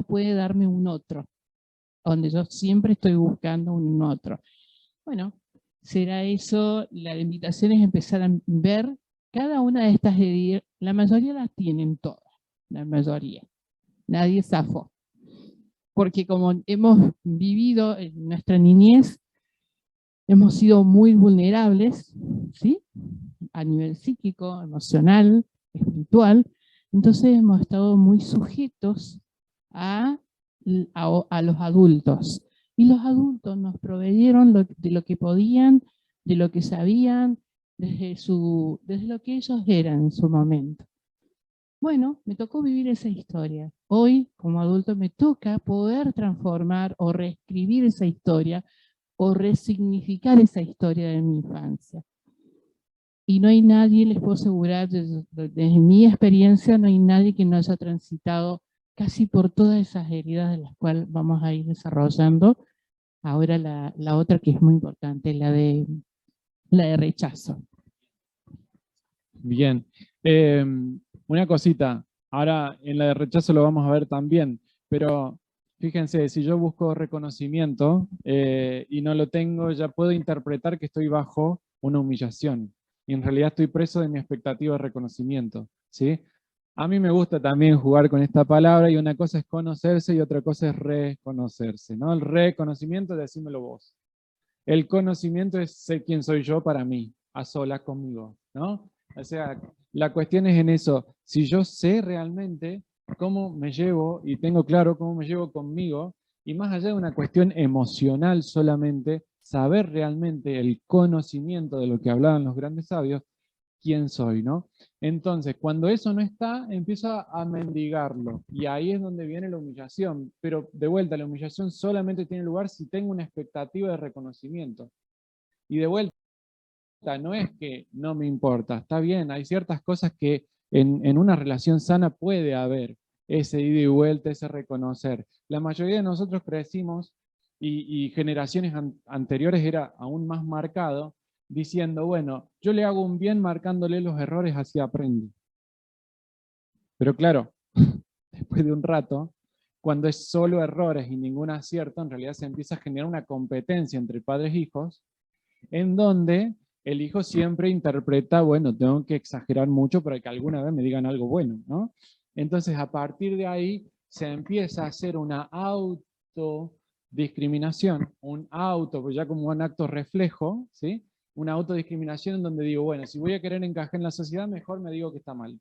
puede darme un otro, donde yo siempre estoy buscando un otro. Bueno, será eso, la invitación es empezar a ver cada una de estas La mayoría las tienen todas, la mayoría. Nadie zafó. Porque como hemos vivido en nuestra niñez, hemos sido muy vulnerables, ¿sí? A nivel psíquico, emocional, espiritual. Entonces hemos estado muy sujetos a los adultos. Y los adultos nos proveyeron de lo que podían, de lo que sabían, desde lo que ellos eran en su momento. Bueno, me tocó vivir esa historia. Hoy, como adulto, me toca poder transformar o reescribir esa historia o resignificar esa historia de mi infancia. Y no hay nadie, les puedo asegurar, desde mi experiencia, no hay nadie que no haya transitado casi por todas esas heridas de las cuales vamos a ir desarrollando. Ahora la otra que es muy importante, la de rechazo. Bien. Una cosita, ahora en la de rechazo lo vamos a ver también, pero fíjense, si yo busco reconocimiento y no lo tengo, ya puedo interpretar que estoy bajo una humillación. Y en realidad estoy preso de mi expectativa de reconocimiento, ¿sí? A mí me gusta también jugar con esta palabra y una cosa es conocerse y otra cosa es reconocerse, ¿no? El reconocimiento, decímelo vos. El conocimiento es sé quién soy yo para mí, a solas conmigo, ¿no? O sea, la cuestión es en eso. Si yo sé realmente cómo me llevo y tengo claro cómo me llevo conmigo, y más allá de una cuestión emocional solamente, saber realmente el conocimiento de lo que hablaban los grandes sabios, quién soy, ¿no? Entonces, cuando eso no está, empiezo a mendigarlo. Y ahí es donde viene la humillación. Pero de vuelta, la humillación solamente tiene lugar si tengo una expectativa de reconocimiento. Y de vuelta, no es que no me importa, está bien, hay ciertas cosas que en una relación sana puede haber ese ida y vuelta, ese reconocer. La mayoría de nosotros crecimos y generaciones anteriores era aún más marcado, diciendo, bueno, yo le hago un bien marcándole los errores, así aprende. Pero claro, después de un rato, cuando es solo errores y ningún acierto, en realidad se empieza a generar una competencia entre padres e hijos, en donde el hijo siempre interpreta, bueno, tengo que exagerar mucho para que alguna vez me digan algo bueno, ¿no? Entonces, a partir de ahí, se empieza a hacer una autodiscriminación, pues ya como un acto reflejo, ¿sí? Una autodiscriminación en donde digo, bueno, si voy a querer encajar en la sociedad, mejor me digo que está mal.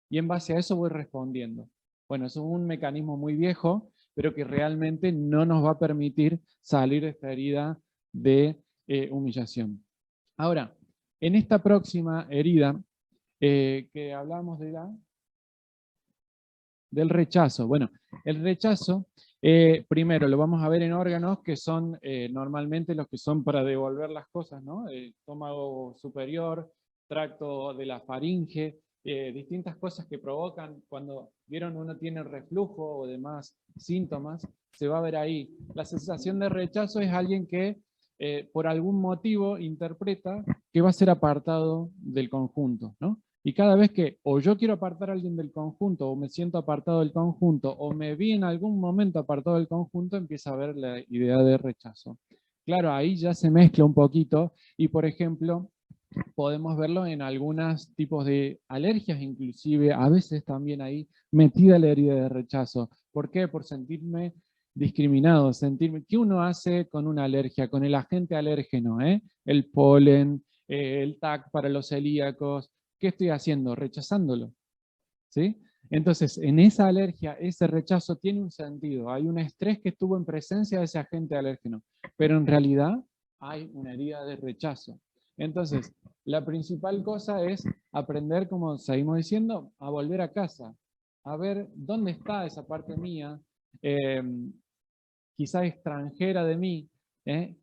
Y en base a eso voy respondiendo. Bueno, eso es un mecanismo muy viejo, pero que realmente no nos va a permitir salir de esta herida de humillación. Ahora, en esta próxima herida, que hablamos del rechazo. Bueno, el rechazo, primero lo vamos a ver en órganos que son normalmente los que son para devolver las cosas, ¿no? El estómago superior, tracto de la faringe, distintas cosas que provocan, cuando vieron uno tiene reflujo o demás síntomas, se va a ver ahí. La sensación de rechazo es alguien que por algún motivo interpreta que va a ser apartado del conjunto, ¿no? Y cada vez que o yo quiero apartar a alguien del conjunto, o me siento apartado del conjunto, o me vi en algún momento apartado del conjunto, empieza a haber la idea de rechazo. Claro, ahí ya se mezcla un poquito, y por ejemplo, podemos verlo en algunos tipos de alergias, inclusive, a veces también ahí metida la herida de rechazo. ¿Por qué? Por sentirme discriminado, sentirme... ¿Qué uno hace con una alergia? Con el agente alérgeno, el polen, el TAC para los celíacos. ¿Qué estoy haciendo? Rechazándolo, ¿sí? Entonces, en esa alergia, ese rechazo tiene un sentido. Hay un estrés que estuvo en presencia de ese agente alérgeno, pero en realidad hay una herida de rechazo. Entonces, la principal cosa es aprender, como seguimos diciendo, a volver a casa, a ver dónde está esa parte mía, quizá extranjera de mí,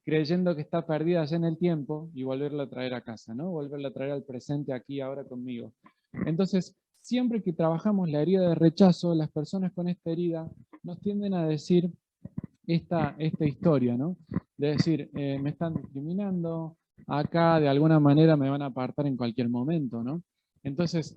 creyendo que está perdida allá en el tiempo, y volverla a traer a casa, ¿no? Volverla a traer al presente aquí, ahora conmigo. Entonces, siempre que trabajamos la herida de rechazo, las personas con esta herida nos tienden a decir esta historia, ¿no? De decir, me están discriminando, acá de alguna manera me van a apartar en cualquier momento, ¿no? Entonces,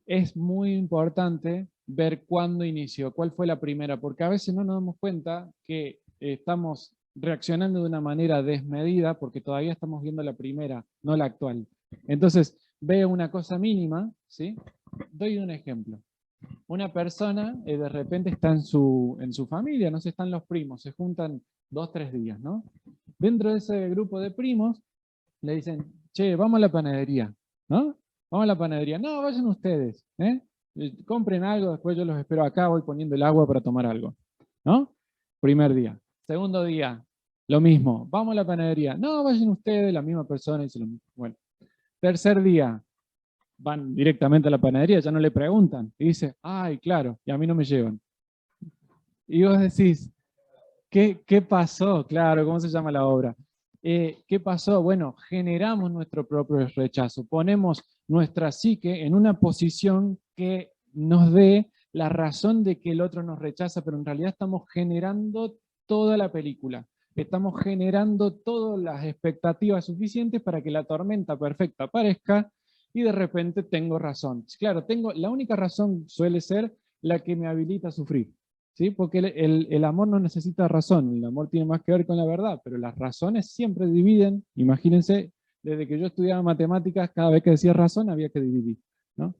es muy importante ver cuándo inició, cuál fue la primera, porque a veces no nos damos cuenta que estamos reaccionando de una manera desmedida porque todavía estamos viendo la primera, no la actual. Entonces, veo una cosa mínima, ¿sí? Doy un ejemplo. Una persona de repente está en su familia, no sé, están los primos, se juntan 2, 3 días, ¿no? Dentro de ese grupo de primos le dicen, che, vamos a la panadería, ¿no? Vamos a la panadería. No, vayan ustedes, ¿eh? Compren algo, después yo los espero acá, voy poniendo el agua para tomar algo, ¿no? Primer día. Segundo día, lo mismo, vamos a la panadería. No, vayan ustedes, la misma persona dice lo mismo. Bueno. Tercer día, van directamente a la panadería, ya no le preguntan. Y dice, ay, claro, y a mí no me llevan. Y vos decís, ¿qué pasó? Claro, ¿cómo se llama la obra? ¿Qué pasó? Bueno, generamos nuestro propio rechazo, ponemos nuestra psique en una posición que nos dé la razón de que el otro nos rechaza, pero en realidad estamos generando toda la película. Estamos generando todas las expectativas suficientes para que la tormenta perfecta aparezca y de repente tengo razón. Claro, la única razón suele ser la que me habilita a sufrir. ¿Sí? Porque el amor no necesita razón, el amor tiene más que ver con la verdad, pero las razones siempre dividen. Imagínense, desde que yo estudiaba matemáticas, cada vez que decía razón había que dividir, ¿no?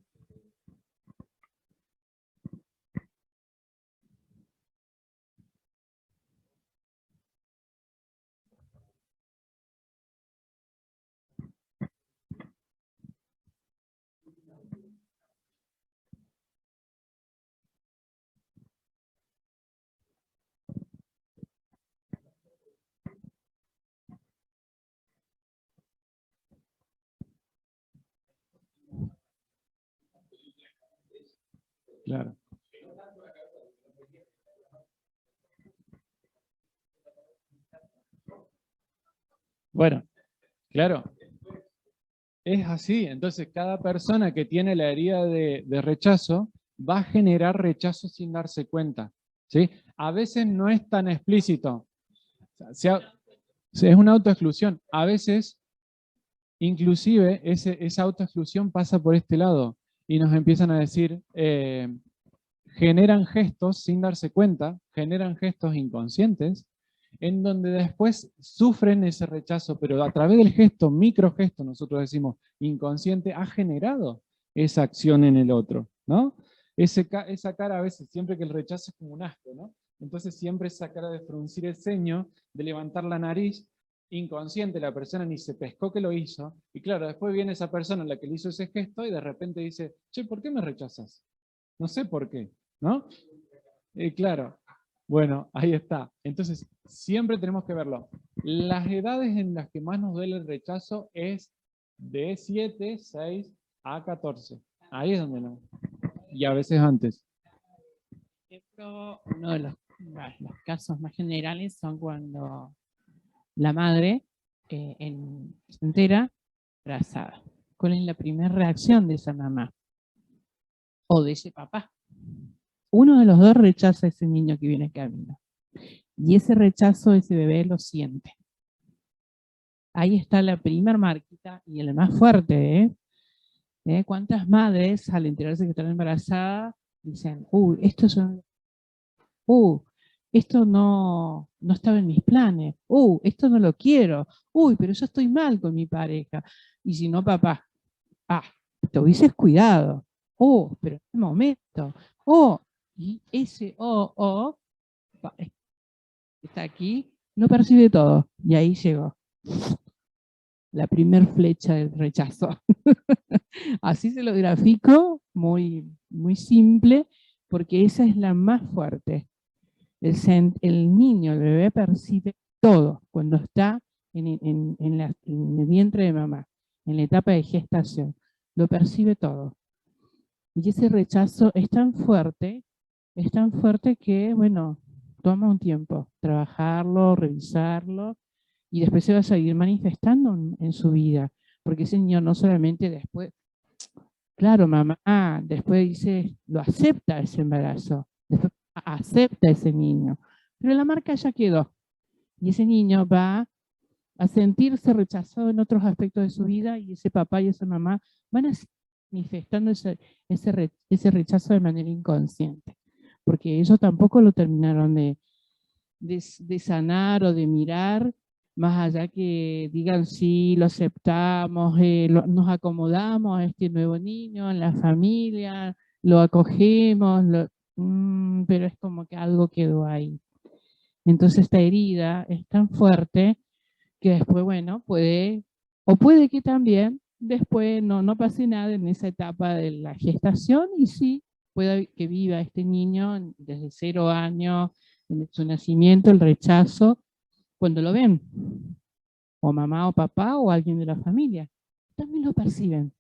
Claro. Bueno, claro, es así. Entonces, cada persona que tiene la herida de rechazo va a generar rechazo sin darse cuenta, ¿sí? A veces no es tan explícito. O sea, es una autoexclusión. A veces, inclusive, esa autoexclusión pasa por este lado y nos empiezan a decir, generan gestos sin darse cuenta, generan gestos inconscientes, en donde después sufren ese rechazo, pero a través del gesto, microgesto, nosotros decimos inconsciente, ha generado esa acción en el otro, ¿no? Esa cara a veces, siempre que el rechazo es como un asco, ¿no? Entonces siempre esa cara de fruncir el ceño, de levantar la nariz, inconsciente, la persona ni se pescó que lo hizo, y claro, después viene esa persona la que le hizo ese gesto y de repente dice, che, ¿por qué me rechazas? No sé por qué, ¿no? Claro. Bueno, ahí está. Entonces, siempre tenemos que verlo. Las edades en las que más nos duele el rechazo es de 7, 6 a 14. Ahí es donde no. Y a veces antes. Uno de los casos más generales son cuando la madre se entera embarazada. ¿Cuál es la primera reacción de esa mamá? O de ese papá. Uno de los dos rechaza a ese niño que viene camino. Y ese rechazo, ese bebé lo siente. Ahí está la primera marquita y el más fuerte, ¿Cuántas madres al enterarse que están embarazadas dicen, esto no estaba en mis planes, esto no lo quiero, pero yo estoy mal con mi pareja. Y si no, papá, te hubieses cuidado, pero en este momento, y ese está aquí, lo percibe todo, y ahí llegó la primer flecha del rechazo. Así se lo grafico, muy, muy simple, porque esa es la más fuerte. El niño, el bebé percibe todo cuando está en el vientre de mamá, en la etapa de gestación, lo percibe todo. Y ese rechazo es tan fuerte que, bueno, toma un tiempo trabajarlo, revisarlo, y después se va a seguir manifestando en su vida, porque ese niño no solamente después, claro, mamá, después dice, lo acepta ese embarazo, después acepta ese niño, pero la marca ya quedó, y ese niño va a sentirse rechazado en otros aspectos de su vida, y ese papá y esa mamá van a seguir manifestando ese rechazo de manera inconsciente, porque ellos tampoco lo terminaron de sanar o de mirar, más allá que digan sí, lo aceptamos, nos acomodamos a este nuevo niño en la familia, lo acogemos, pero es como que algo quedó ahí. Entonces esta herida es tan fuerte que después, bueno, puede que también después no pase nada en esa etapa de la gestación y sí, pueda que viva este niño desde 0 años, desde su nacimiento, el rechazo, cuando lo ven, o mamá o papá o alguien de la familia, también lo perciben.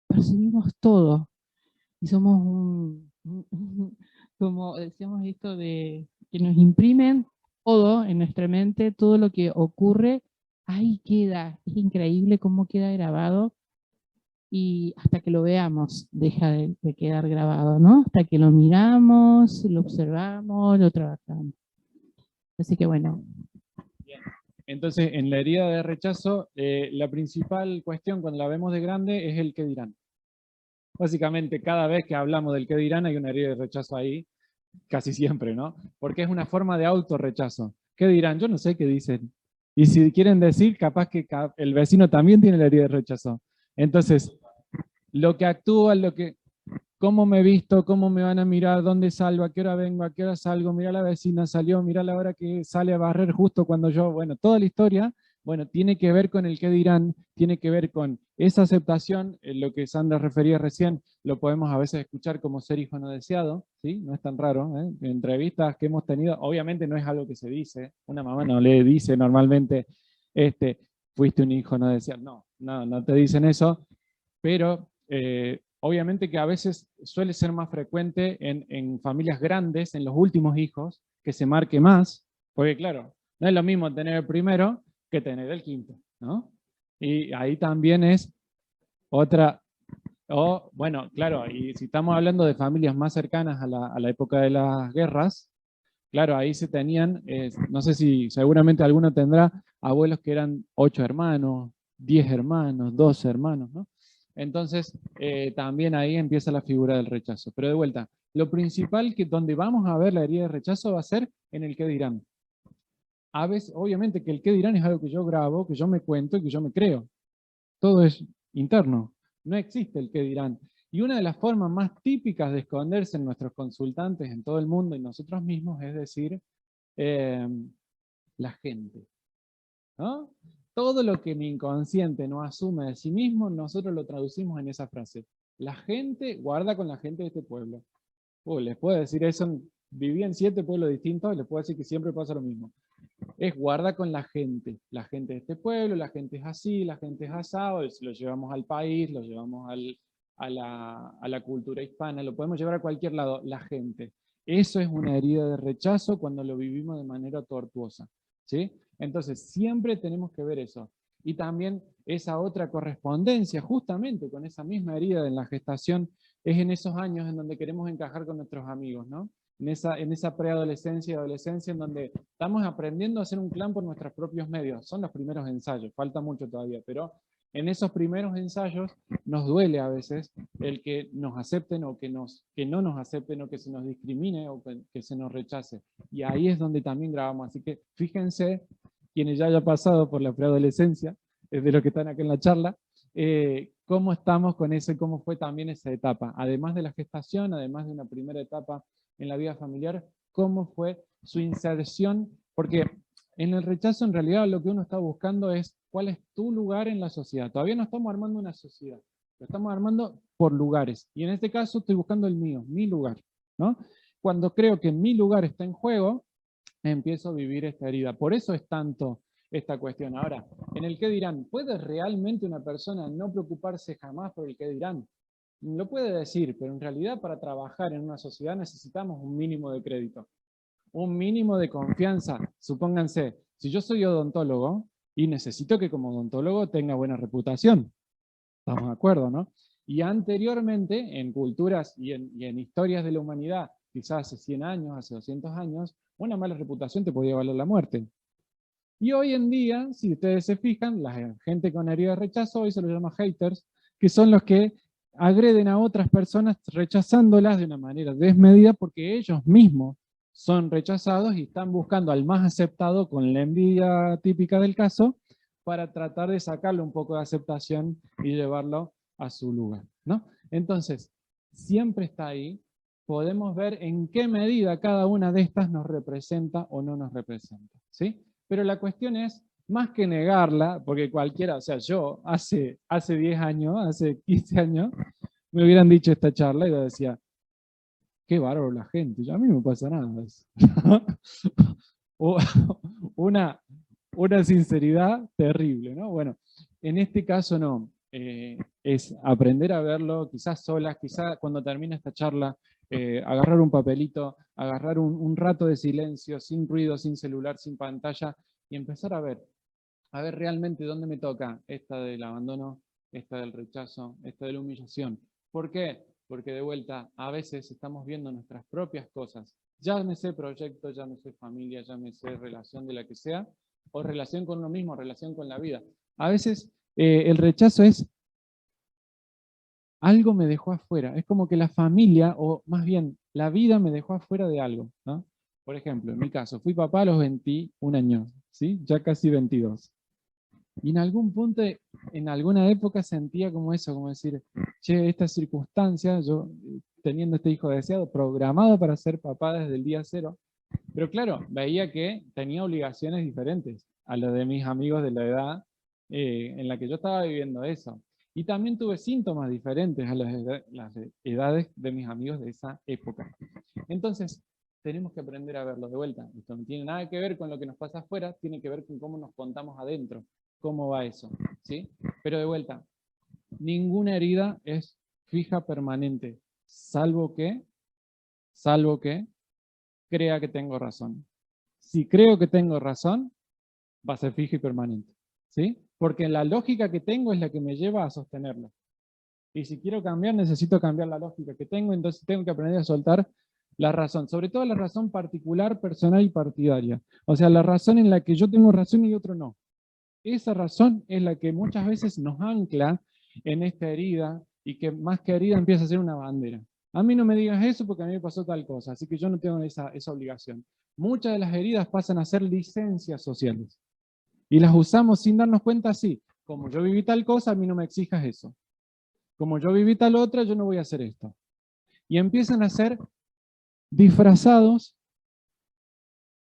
Percibimos todo y somos como decíamos esto de que nos imprimen todo en nuestra mente, todo lo que ocurre, ahí queda, es increíble cómo queda grabado y hasta que lo veamos deja de quedar grabado, ¿no? Hasta que lo miramos, lo observamos, lo trabajamos. Así que bueno. Bien. Entonces, en la herida de rechazo, la principal cuestión cuando la vemos de grande es el qué dirán. Básicamente, cada vez que hablamos del qué dirán hay una herida de rechazo ahí, casi siempre, ¿no? Porque es una forma de autorrechazo. ¿Qué dirán? Yo no sé qué dicen. Y si quieren decir, capaz que el vecino también tiene la herida de rechazo. Entonces, lo que actúa, cómo me he visto, cómo me van a mirar, dónde salgo, a qué hora vengo, a qué hora salgo, mira la vecina salió, mira la hora que sale a barrer justo cuando yo, bueno, toda la historia, bueno, tiene que ver con el qué dirán, tiene que ver con esa aceptación, lo que Sandra refería recién, lo podemos a veces escuchar como ser hijo no deseado, ¿sí? No es tan raro, ¿eh? En entrevistas que hemos tenido, obviamente no es algo que se dice, una mamá no le dice normalmente, fuiste un hijo no deseado, no te dicen eso, pero obviamente que a veces suele ser más frecuente en familias grandes, en los últimos hijos, que se marque más, porque claro, no es lo mismo tener el primero que tener el quinto, ¿no? Y ahí también es otra, bueno, claro, y si estamos hablando de familias más cercanas a la época de las guerras, claro, ahí se tenían, no sé si seguramente alguno tendrá abuelos que eran 8 hermanos, 10 hermanos, 12 hermanos, ¿no? Entonces, también ahí empieza la figura del rechazo. Pero de vuelta, lo principal que donde vamos a ver la herida de rechazo va a ser en el qué dirán. A veces, obviamente que el qué dirán es algo que yo grabo, que yo me cuento y que yo me creo. Todo es interno. No existe el qué dirán. Y una de las formas más típicas de esconderse en nuestros consultantes en todo el mundo y nosotros mismos es decir, la gente, ¿no? Todo lo que mi inconsciente no asume de sí mismo, nosotros lo traducimos en esa frase. La gente guarda con la gente de este pueblo. Les puedo decir eso, viví en 7 pueblos distintos, les puedo decir que siempre pasa lo mismo. Es guarda con la gente de este pueblo, la gente es así, la gente es asado, lo llevamos al país, lo llevamos a la cultura hispana, lo podemos llevar a cualquier lado, la gente. Eso es una herida de rechazo cuando lo vivimos de manera tortuosa, ¿sí? Entonces, siempre tenemos que ver eso. Y también esa otra correspondencia, justamente con esa misma herida en la gestación, es en esos años en donde queremos encajar con nuestros amigos, ¿no? En esa preadolescencia y adolescencia en donde estamos aprendiendo a hacer un clan por nuestros propios medios. Son los primeros ensayos, falta mucho todavía, pero en esos primeros ensayos nos duele a veces el que nos acepten o que no nos acepten o que se nos discrimine o que se nos rechace. Y ahí es donde también grabamos. Así que fíjense, quienes ya hayan pasado por la preadolescencia, de los que están aquí en la charla, cómo estamos con eso y cómo fue también esa etapa. Además de la gestación, además de una primera etapa en la vida familiar, cómo fue su inserción, porque en el rechazo en realidad lo que uno está buscando es cuál es tu lugar en la sociedad. Todavía no estamos armando una sociedad, lo estamos armando por lugares. Y en este caso estoy buscando el mío, mi lugar, ¿no? Cuando creo que mi lugar está en juego, empiezo a vivir esta herida. Por eso es tanto esta cuestión. Ahora, en el qué dirán, ¿puede realmente una persona no preocuparse jamás por el qué dirán? Lo puede decir, pero en realidad para trabajar en una sociedad necesitamos un mínimo de crédito, un mínimo de confianza. Supónganse, si yo soy odontólogo y necesito que como odontólogo tenga buena reputación, estamos de acuerdo, ¿no? Y anteriormente, en culturas y en historias de la humanidad, quizás hace 100 años, hace 200 años, una mala reputación te podía valer la muerte. Y hoy en día, si ustedes se fijan, la gente con herida de rechazo hoy se los llama haters, que son los que agreden a otras personas rechazándolas de una manera desmedida porque ellos mismos son rechazados y están buscando al más aceptado con la envidia típica del caso para tratar de sacarle un poco de aceptación y llevarlo a su lugar, ¿no? Entonces, siempre está ahí, podemos ver en qué medida cada una de estas nos representa o no nos representa, ¿sí? Pero la cuestión es, más que negarla, porque cualquiera, o sea, yo hace 10 años, hace 15 años, me hubieran dicho esta charla y yo decía, qué bárbaro la gente, a mí no me pasa nada. una, una sinceridad terrible, ¿no? Bueno, en este caso no, es aprender a verlo, quizás solas, quizás cuando termine esta charla, agarrar un papelito, agarrar un rato de silencio, sin ruido, sin celular, sin pantalla, y empezar a ver realmente dónde me toca esta del abandono, esta del rechazo, esta de la humillación. ¿Por qué? Porque de vuelta, a veces estamos viendo nuestras propias cosas. Llámese proyecto, llámese familia, llámese relación de la que sea, o relación con uno mismo, relación con la vida. A veces el rechazo es algo me dejó afuera. Es como que la familia, o más bien la vida me dejó afuera de algo, ¿no? Por ejemplo, en mi caso, fui papá a los 21 años, ¿sí? Ya casi 22. Y en algún punto, en alguna época sentía como eso, como decir, che, esta circunstancia, yo teniendo este hijo deseado, programado para ser papá desde el día cero, pero claro, veía que tenía obligaciones diferentes a las de mis amigos de la edad en la que yo estaba viviendo eso. Y también tuve síntomas diferentes a las edades de mis amigos de esa época. Entonces, tenemos que aprender a verlo de vuelta. Esto no tiene nada que ver con lo que nos pasa afuera, tiene que ver con cómo nos contamos adentro, cómo va eso, ¿sí? Pero de vuelta, ninguna herida es fija permanente, salvo que crea que tengo razón. Si creo que tengo razón, va a ser fija y permanente, ¿sí? Porque la lógica que tengo es la que me lleva a sostenerlo. Y si quiero cambiar, necesito cambiar la lógica que tengo, entonces tengo que aprender a soltar la razón, sobre todo la razón particular, personal y partidaria. O sea, la razón en la que yo tengo razón y otro no. Esa razón es la que muchas veces nos ancla en esta herida y que más que herida empieza a ser una bandera. A mí no me digas eso porque a mí me pasó tal cosa, así que yo no tengo esa obligación. Muchas de las heridas pasan a ser licencias sociales y las usamos sin darnos cuenta así. Como yo viví tal cosa, a mí no me exijas eso. Como yo viví tal otra, yo no voy a hacer esto. Y empiezan a ser disfrazados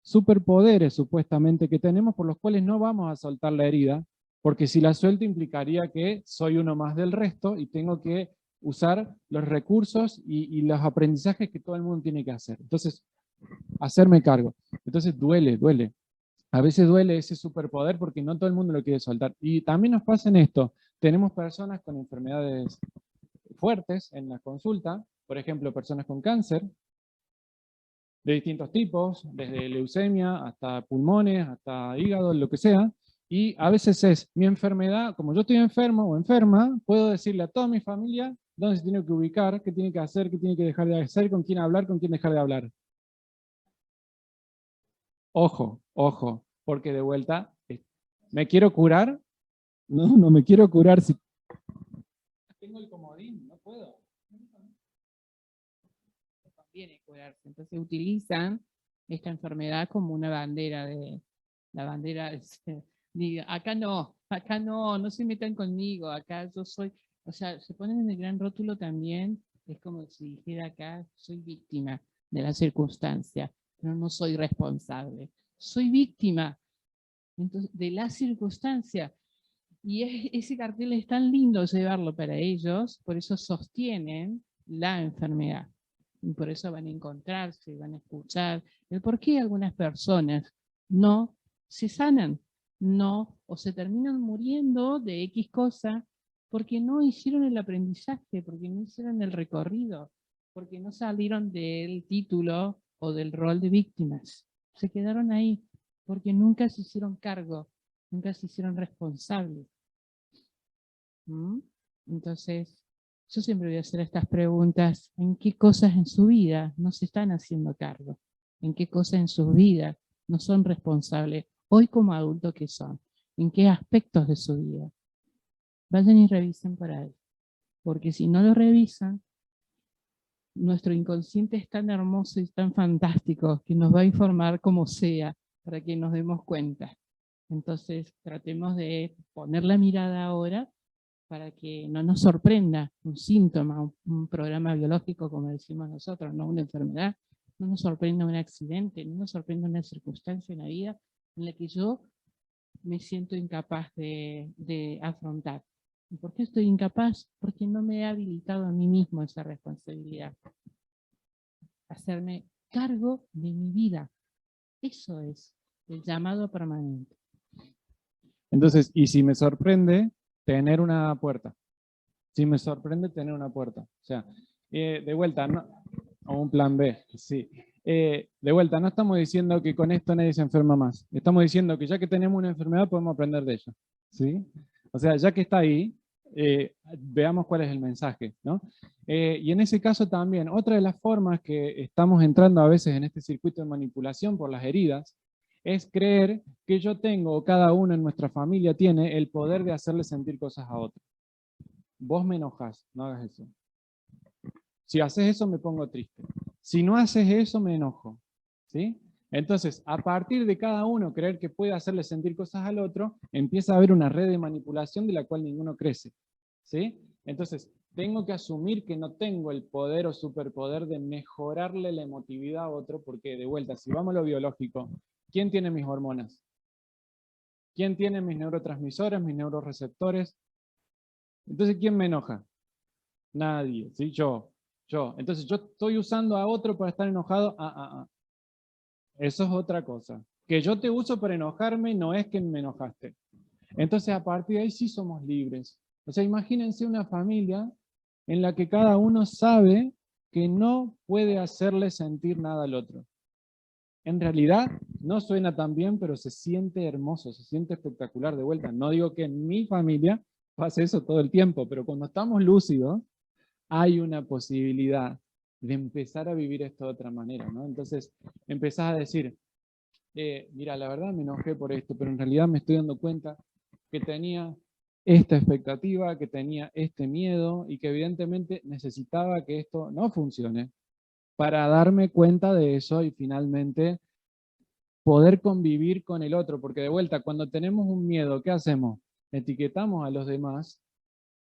superpoderes supuestamente que tenemos por los cuales no vamos a soltar la herida, porque si la suelto implicaría que soy uno más del resto y tengo que usar los recursos y los aprendizajes que todo el mundo tiene que hacer. Entonces, hacerme cargo. Entonces duele. A veces duele ese superpoder porque no todo el mundo lo quiere soltar. Y también nos pasa en esto. Tenemos personas con enfermedades fuertes en la consulta, por ejemplo, personas con cáncer, de distintos tipos, desde leucemia hasta pulmones, hasta hígado, lo que sea, y a veces es mi enfermedad, como yo estoy enfermo o enferma, puedo decirle a toda mi familia dónde se tiene que ubicar, qué tiene que hacer, qué tiene que dejar de hacer, con quién hablar, con quién dejar de hablar. Ojo, porque de vuelta, ¿me quiero curar? No me quiero curar si tengo el comodín, no puedo. Conviene curarse. Entonces utilizan esta enfermedad como una bandera de la bandera de, acá no se metan conmigo, acá yo soy, o sea, se ponen en el gran rótulo también, es como si dijera acá soy víctima de la circunstancia, pero no soy responsable, soy víctima entonces, de la circunstancia. Y ese cartel es tan lindo llevarlo para ellos, por eso sostienen la enfermedad. Y por eso van a encontrarse, van a escuchar el por qué algunas personas no se sanan, no, o se terminan muriendo de X cosa, porque no hicieron el aprendizaje, porque no hicieron el recorrido, porque no salieron del título o del rol de víctimas. Se quedaron ahí, porque nunca se hicieron cargo, nunca se hicieron responsables. Entonces, yo siempre voy a hacer estas preguntas. ¿En qué cosas en su vida no se están haciendo cargo? ¿En qué cosas en su vida no son responsables? Hoy como adultos, ¿qué son? ¿En qué aspectos de su vida? Vayan y revisen por ahí. Porque si no lo revisan, nuestro inconsciente es tan hermoso y tan fantástico que nos va a informar como sea para que nos demos cuenta. Entonces tratemos de poner la mirada ahora para que no nos sorprenda un síntoma, un programa biológico, como decimos nosotros, no una enfermedad, no nos sorprenda un accidente, no nos sorprenda una circunstancia en la vida en la que yo me siento incapaz de afrontar. ¿Y por qué estoy incapaz? Porque no me he habilitado a mí mismo esa responsabilidad. Hacerme cargo de mi vida. Eso es el llamado permanente. Entonces, y si me sorprende tener una puerta. Si me sorprende tener una puerta. O sea, de vuelta, no, o un plan B, sí. De vuelta, no estamos diciendo que con esto nadie se enferma más. Estamos diciendo que ya que tenemos una enfermedad podemos aprender de ella. ¿Sí? O sea, ya que está ahí, veamos cuál es el mensaje, ¿no? Y en ese caso también, otra de las formas que estamos entrando a veces en este circuito de manipulación por las heridas, es creer que yo tengo, o cada uno en nuestra familia tiene, el poder de hacerle sentir cosas a otro. Vos me enojas, no hagas eso. Si haces eso me pongo triste. Si no haces eso me enojo. ¿Sí? Entonces, a partir de cada uno creer que puede hacerle sentir cosas al otro, empieza a haber una red de manipulación de la cual ninguno crece. ¿Sí? Entonces, tengo que asumir que no tengo el poder o superpoder de mejorarle la emotividad a otro, porque de vuelta, si vamos a lo biológico, ¿quién tiene mis hormonas? ¿Quién tiene mis neurotransmisores, mis neuroreceptores? Entonces, ¿quién me enoja? Nadie, ¿sí? Yo. Entonces, yo estoy usando a otro para estar enojado. Eso es otra cosa. Que yo te uso para enojarme no es que me enojaste. Entonces, a partir de ahí sí somos libres. O sea, imagínense una familia en la que cada uno sabe que no puede hacerle sentir nada al otro. En realidad, no suena tan bien, pero se siente hermoso, se siente espectacular de vuelta. No digo que en mi familia pase eso todo el tiempo, pero cuando estamos lúcidos, hay una posibilidad de empezar a vivir esto de otra manera, ¿no? Entonces, empezás a decir, mira, la verdad me enojé por esto, pero en realidad me estoy dando cuenta que tenía esta expectativa, que tenía este miedo y que evidentemente necesitaba que esto no funcione para darme cuenta de eso y finalmente poder convivir con el otro, porque de vuelta, cuando tenemos un miedo, ¿qué hacemos? Etiquetamos a los demás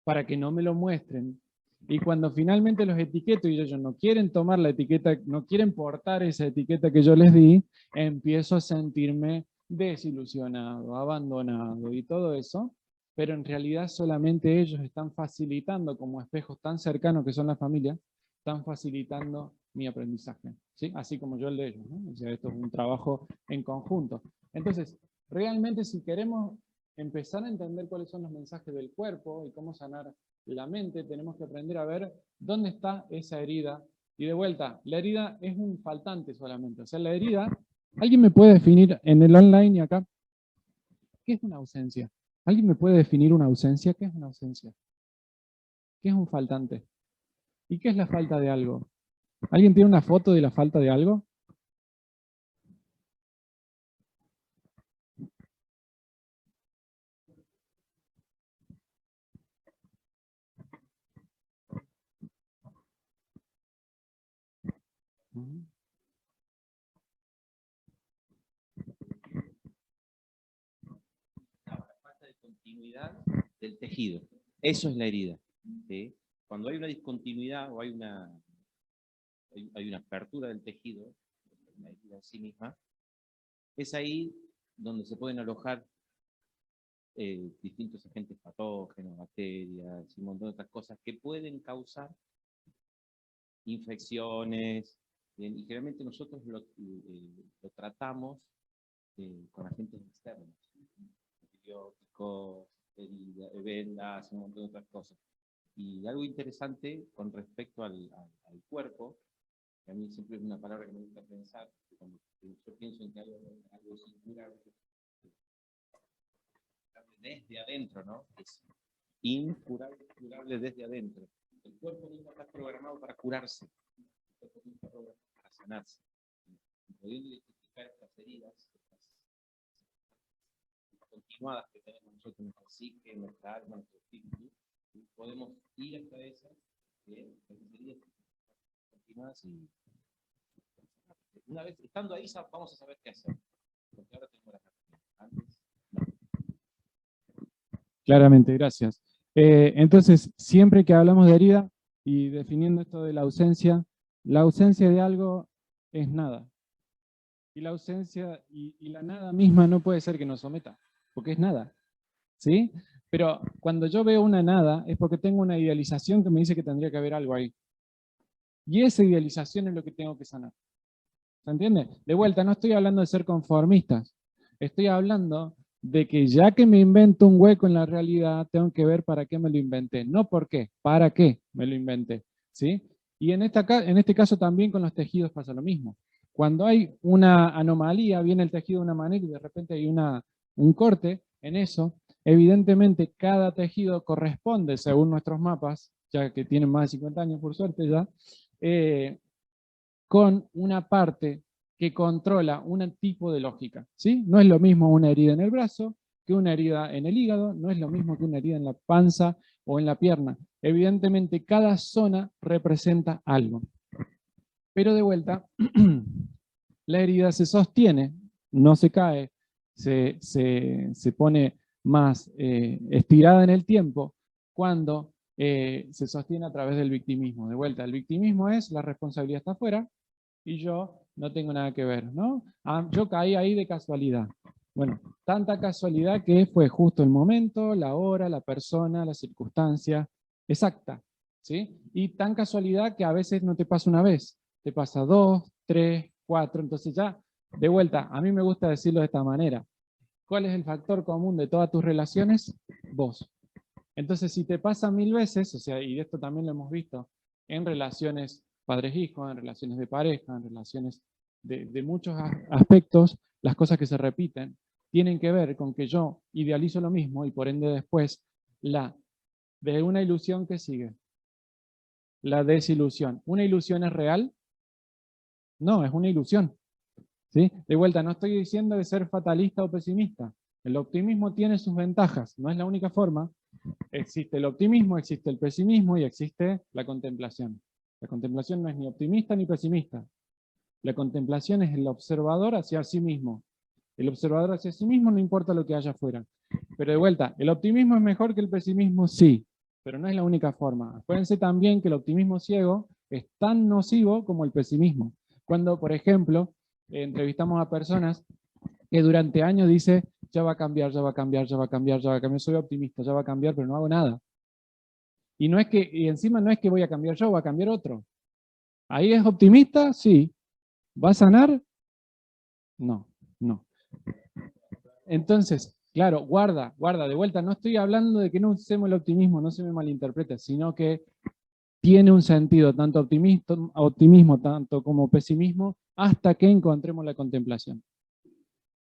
para que no me lo muestren. Y cuando finalmente los etiqueto y ellos no quieren tomar la etiqueta, no quieren portar esa etiqueta que yo les di, empiezo a sentirme desilusionado, abandonado y todo eso, pero en realidad solamente ellos están facilitando, como espejos tan cercanos que son la familia, están facilitando mi aprendizaje, ¿sí? Así como yo el de ellos, ¿no? O sea, esto es un trabajo en conjunto. Entonces, realmente si queremos empezar a entender cuáles son los mensajes del cuerpo y cómo sanar la mente, tenemos que aprender a ver dónde está esa herida. Y de vuelta, la herida es un faltante solamente. O sea, la herida, ¿alguien me puede definir en el online y acá? ¿Qué es una ausencia? ¿Alguien me puede definir una ausencia? ¿Qué es una ausencia? ¿Qué es un faltante? ¿Y qué es la falta de algo? ¿Alguien tiene una foto de la falta de algo? La falta de continuidad del tejido. Eso es la herida. ¿Sí? Cuando hay una discontinuidad o hay una apertura del tejido, la herida en sí misma, es ahí donde se pueden alojar distintos agentes patógenos, bacterias y un montón de otras cosas que pueden causar infecciones, y generalmente nosotros lo tratamos con agentes externos, antibióticos, vendas, un montón de otras cosas. Y algo interesante con respecto al cuerpo, que a mí siempre es una palabra que me gusta pensar, cuando yo pienso en que algo es incurable desde adentro, ¿no? Es incurable, curable desde adentro. El cuerpo mismo está programado para curarse, el cuerpo mismo está programado para sanarse. Pudiendo identificar estas heridas, estas continuadas que tenemos nosotros en nuestra psique, en nuestra alma, en nuestro espíritu, podemos ir hasta esas heridas continuas y una vez estando ahí vamos a saber qué hacer. Porque ahora tenemos la herramienta. Antes, no. Claramente, gracias. Entonces, siempre que hablamos de herida y definiendo esto de la ausencia de algo es nada. Y la ausencia y la nada misma no puede ser que nos someta, porque es nada. ¿Sí? Pero cuando yo veo una nada es porque tengo una idealización que me dice que tendría que haber algo ahí. Y esa idealización es lo que tengo que sanar. ¿Se entiende? De vuelta, no estoy hablando de ser conformistas. Estoy hablando de que ya que me invento un hueco en la realidad, tengo que ver para qué me lo inventé. No por qué, para qué me lo inventé. ¿Sí? Y en este caso también con los tejidos pasa lo mismo. Cuando hay una anomalía, viene el tejido de una manera y de repente hay un corte en eso, evidentemente cada tejido corresponde, según nuestros mapas, ya que tienen más de 50 años por suerte ya, con una parte que controla un tipo de lógica. ¿Sí? No es lo mismo una herida en el brazo que una herida en el hígado, no es lo mismo que una herida en la panza o en la pierna. Evidentemente cada zona representa algo. Pero de vuelta, la herida se sostiene, no se cae, se pone más estirada en el tiempo cuando se sostiene a través del victimismo. De vuelta, el victimismo es la responsabilidad está afuera y yo no tengo nada que ver, ¿no? Yo caí ahí de casualidad. Bueno, tanta casualidad que fue justo el momento, la hora, la persona, la circunstancia exacta, ¿sí? Y tan casualidad que a veces no te pasa una vez, te pasa 2, 3, 4, entonces ya, de vuelta, a mí me gusta decirlo de esta manera. ¿Cuál es el factor común de todas tus relaciones? Vos. Entonces, si te pasa 1000 veces, o sea, y esto también lo hemos visto en relaciones padres-hijos, en relaciones de pareja, en relaciones de muchos aspectos, las cosas que se repiten tienen que ver con que yo idealizo lo mismo y por ende después de una ilusión que sigue. La desilusión. ¿Una ilusión es real? No, es una ilusión. ¿Sí? De vuelta, no estoy diciendo de ser fatalista o pesimista. El optimismo tiene sus ventajas, no es la única forma. Existe el optimismo, existe el pesimismo y existe la contemplación. La contemplación no es ni optimista ni pesimista. La contemplación es el observador hacia sí mismo. El observador hacia sí mismo no importa lo que haya afuera. Pero de vuelta, ¿el optimismo es mejor que el pesimismo? Sí, pero no es la única forma. Acuérdense también que el optimismo ciego es tan nocivo como el pesimismo. Cuando, por ejemplo, entrevistamos a personas que durante años dice, ya va a cambiar, ya va a cambiar, ya va a cambiar, ya va a cambiar, soy optimista, ya va a cambiar, pero no hago nada. Y encima no es que voy a cambiar yo, va a cambiar otro. ¿Ahí es optimista? Sí. ¿Va a sanar? No, no. Entonces, claro, guarda, de vuelta, no estoy hablando de que no usemos el optimismo, no se me malinterprete, sino que tiene un sentido, tanto optimismo tanto como pesimismo, hasta que encontremos la contemplación.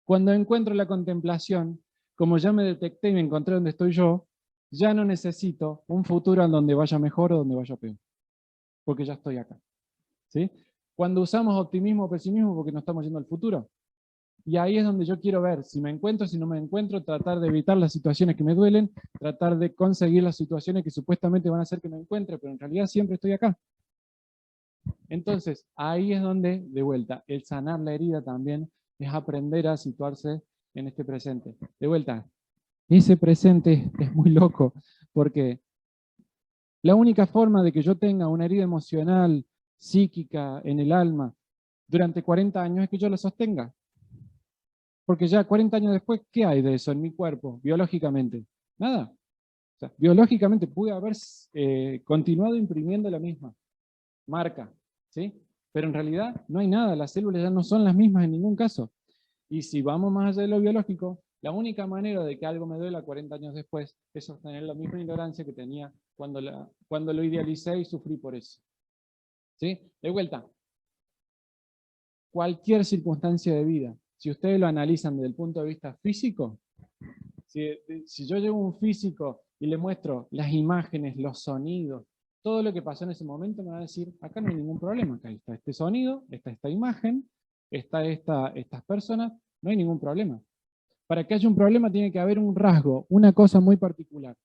Cuando encuentro la contemplación, como ya me detecté y me encontré donde estoy yo, ya no necesito un futuro en donde vaya mejor o donde vaya peor, porque ya estoy acá. ¿Sí? Cuando usamos optimismo o pesimismo, porque no estamos yendo al futuro. Y ahí es donde yo quiero ver si me encuentro, si no me encuentro, tratar de evitar las situaciones que me duelen, tratar de conseguir las situaciones que supuestamente van a hacer que me encuentre, pero en realidad siempre estoy acá. Entonces, ahí es donde, de vuelta, el sanar la herida también es aprender a situarse en este presente. De vuelta, ese presente es muy loco, porque la única forma de que yo tenga una herida emocional, psíquica, en el alma, durante 40 años es que yo la sostenga. Porque ya 40 años después, ¿qué hay de eso en mi cuerpo, biológicamente? Nada. O sea, biológicamente pude haber continuado imprimiendo la misma marca, ¿sí? Pero en realidad no hay nada, las células ya no son las mismas en ningún caso. Y si vamos más allá de lo biológico, la única manera de que algo me duela 40 años después es sostener la misma ignorancia que tenía cuando lo idealicé y sufrí por eso. ¿Sí? De vuelta, cualquier circunstancia de vida, si ustedes lo analizan desde el punto de vista físico, si yo llevo un físico y le muestro las imágenes, los sonidos, todo lo que pasó en ese momento, me va a decir, acá no hay ningún problema, acá está este sonido, está esta imagen, está estas personas, no hay ningún problema. Para que haya un problema tiene que haber un rasgo, una cosa muy particular,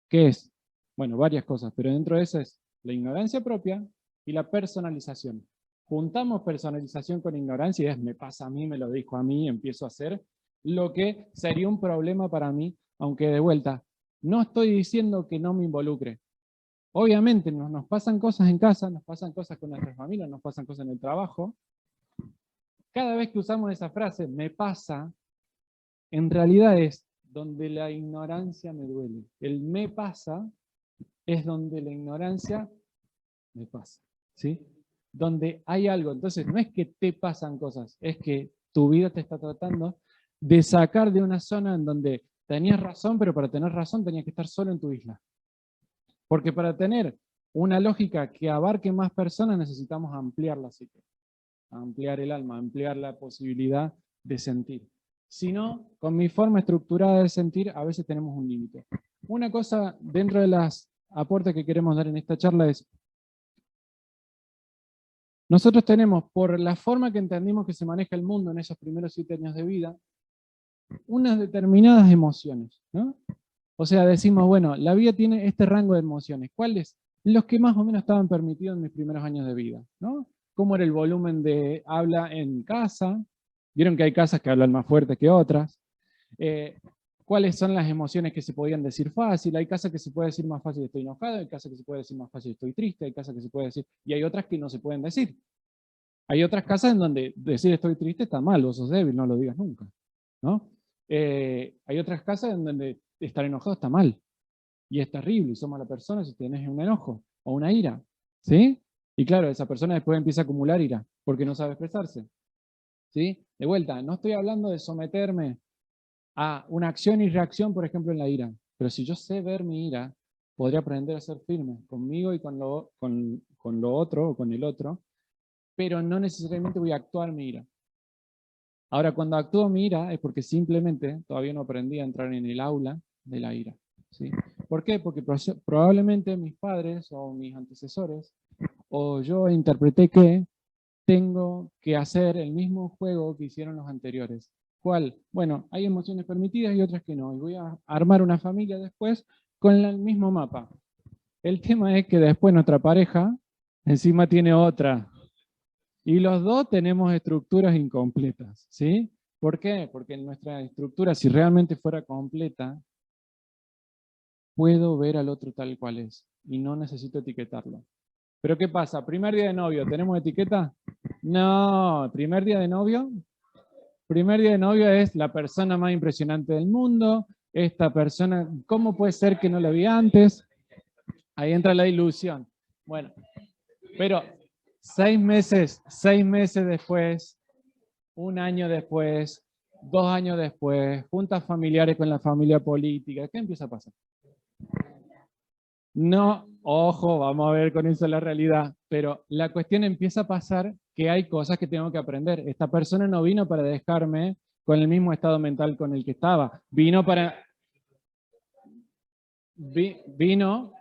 que es, bueno, varias cosas, pero dentro de eso es la ignorancia propia, y la personalización. Juntamos personalización con ignorancia y es me pasa a mí, me lo dijo a mí, empiezo a hacer lo que sería un problema para mí, aunque de vuelta, no estoy diciendo que no me involucre. Obviamente nos pasan cosas en casa, nos pasan cosas con nuestra familia, nos pasan cosas en el trabajo. Cada vez que usamos esa frase, me pasa, en realidad es donde la ignorancia me duele. El me pasa es donde la ignorancia me pasa, ¿sí? Donde hay algo. Entonces, no es que te pasan cosas, es que tu vida te está tratando de sacar de una zona en donde tenías razón, pero para tener razón tenías que estar solo en tu isla. Porque para tener una lógica que abarque más personas necesitamos ampliar la psique, ampliar el alma, ampliar la posibilidad de sentir. Si no, con mi forma estructurada de sentir, a veces tenemos un límite. Una cosa dentro de las aportes que queremos dar en esta charla es, nosotros tenemos, por la forma que entendimos que se maneja el mundo en esos primeros 7 años de vida, unas determinadas emociones, ¿no? O sea, decimos, bueno, la vida tiene este rango de emociones. ¿Cuáles? Los que más o menos estaban permitidos en mis primeros años de vida, ¿no? ¿Cómo era el volumen de habla en casa? Vieron que hay casas que hablan más fuerte que otras. ¿Cuáles son las emociones que se podían decir fácil? Hay casas que se puede decir más fácil estoy enojado, hay casas que se puede decir más fácil estoy triste, hay casas que se puede decir, y hay otras que no se pueden decir. Hay otras casas en donde decir estoy triste está mal, vos sos débil, no lo digas nunca, ¿no? Hay otras casas en donde estar enojado está mal, y es terrible, y sos mala persona si tenés un enojo, o una ira, ¿sí? Y claro, esa persona después empieza a acumular ira, porque no sabe expresarse, ¿sí? De vuelta, no estoy hablando de someterme a una acción y reacción, por ejemplo, en la ira, pero si yo sé ver mi ira, podría aprender a ser firme conmigo y con lo otro, o con el otro, pero no necesariamente voy a actuar mi ira. Ahora, cuando actúo mi ira es porque simplemente todavía no aprendí a entrar en el aula de la ira, ¿sí? ¿Por qué? Porque probablemente mis padres o mis antecesores, o yo interpreté que tengo que hacer el mismo juego que hicieron los anteriores. ¿Cuál? Bueno, hay emociones permitidas y otras que no. Y voy a armar una familia después con el mismo mapa. El tema es que después nuestra pareja encima tiene otra. Y los dos tenemos estructuras incompletas, ¿sí? ¿Por qué? Porque en nuestra estructura, si realmente fuera completa, puedo ver al otro tal cual es y no necesito etiquetarlo. ¿Pero qué pasa? ¿Primer día de novio, tenemos etiqueta? No, primer día de novio es la persona más impresionante del mundo, esta persona, ¿cómo puede ser que no la vi antes? Ahí entra la ilusión. Bueno, pero 6 meses después, 1 año después, 2 años después, juntas familiares con la familia política, ¿qué empieza a pasar? No, ojo, vamos a ver con eso la realidad, pero la cuestión empieza a pasar que hay cosas que tengo que aprender. Esta persona no vino para dejarme con el mismo estado mental con el que estaba, vino para... Vino,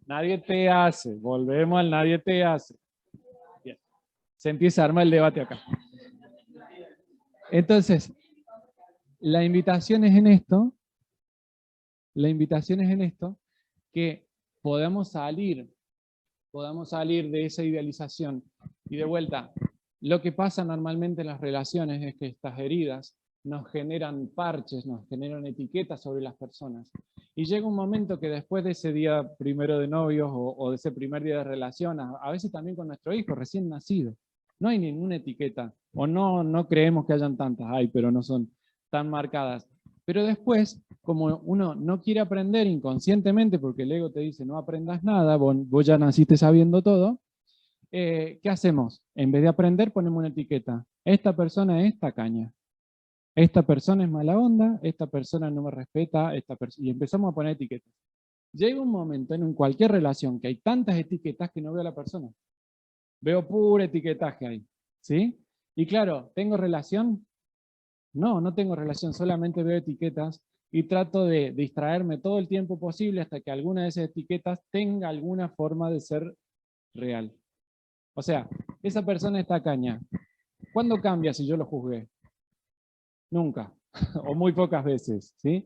nadie te hace, volvemos al nadie te hace. Bien. Se empieza a armar el debate acá. Entonces, la invitación es en esto, que podamos salir de esa idealización. Y de vuelta, lo que pasa normalmente en las relaciones es que estas heridas nos generan parches, nos generan etiquetas sobre las personas. Y llega un momento que después de ese día primero de novios o de ese primer día de relación, a veces también con nuestro hijo recién nacido, no hay ninguna etiqueta, o no creemos que hayan tantas, pero no son tan marcadas. Pero después, como uno no quiere aprender inconscientemente, porque el ego te dice no aprendas nada, vos ya naciste sabiendo todo, ¿qué hacemos? En vez de aprender ponemos una etiqueta. Esta persona es tacaña. Esta persona es mala onda, esta persona no me respeta, y empezamos a poner etiquetas. Llega un momento en cualquier relación que hay tantas etiquetas que no veo a la persona. Veo puro etiquetaje ahí, ¿sí? Y claro, ¿tengo relación? No tengo relación, solamente veo etiquetas y trato de distraerme todo el tiempo posible hasta que alguna de esas etiquetas tenga alguna forma de ser real. O sea, esa persona es tacaña. ¿Cuándo cambia si yo lo juzgué? Nunca, o muy pocas veces, ¿sí?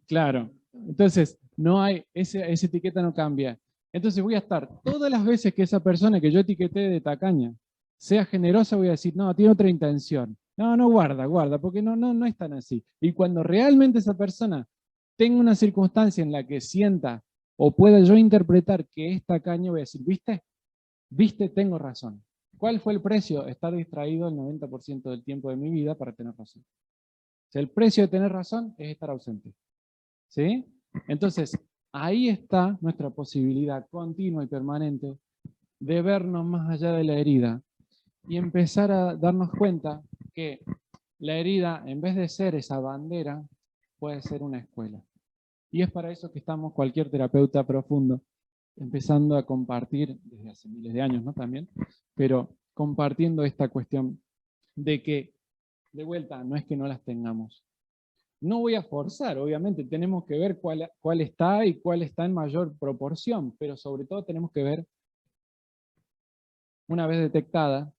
Claro, entonces, no hay, esa etiqueta no cambia. Entonces voy a estar todas las veces que esa persona que yo etiqueté de tacaña sea generosa, voy a decir, no, tiene otra intención. No, no, guarda, porque no es tan así. Y cuando realmente esa persona tenga una circunstancia en la que sienta o pueda yo interpretar que es tacaño, voy a decir, ¿viste? Tengo razón. ¿Cuál fue el precio? Estar distraído el 90% del tiempo de mi vida para tener razón. O sea, el precio de tener razón es estar ausente. ¿Sí? Entonces, ahí está nuestra posibilidad continua y permanente de vernos más allá de la herida y empezar a darnos cuenta que la herida, en vez de ser esa bandera, puede ser una escuela. Y es para eso que estamos cualquier terapeuta profundo empezando a compartir, desde hace miles de años, ¿no? También, pero compartiendo esta cuestión de que, de vuelta, no es que no las tengamos. No voy a forzar, obviamente, tenemos que ver cuál está y cuál está en mayor proporción, pero sobre todo tenemos que ver, una vez detectada,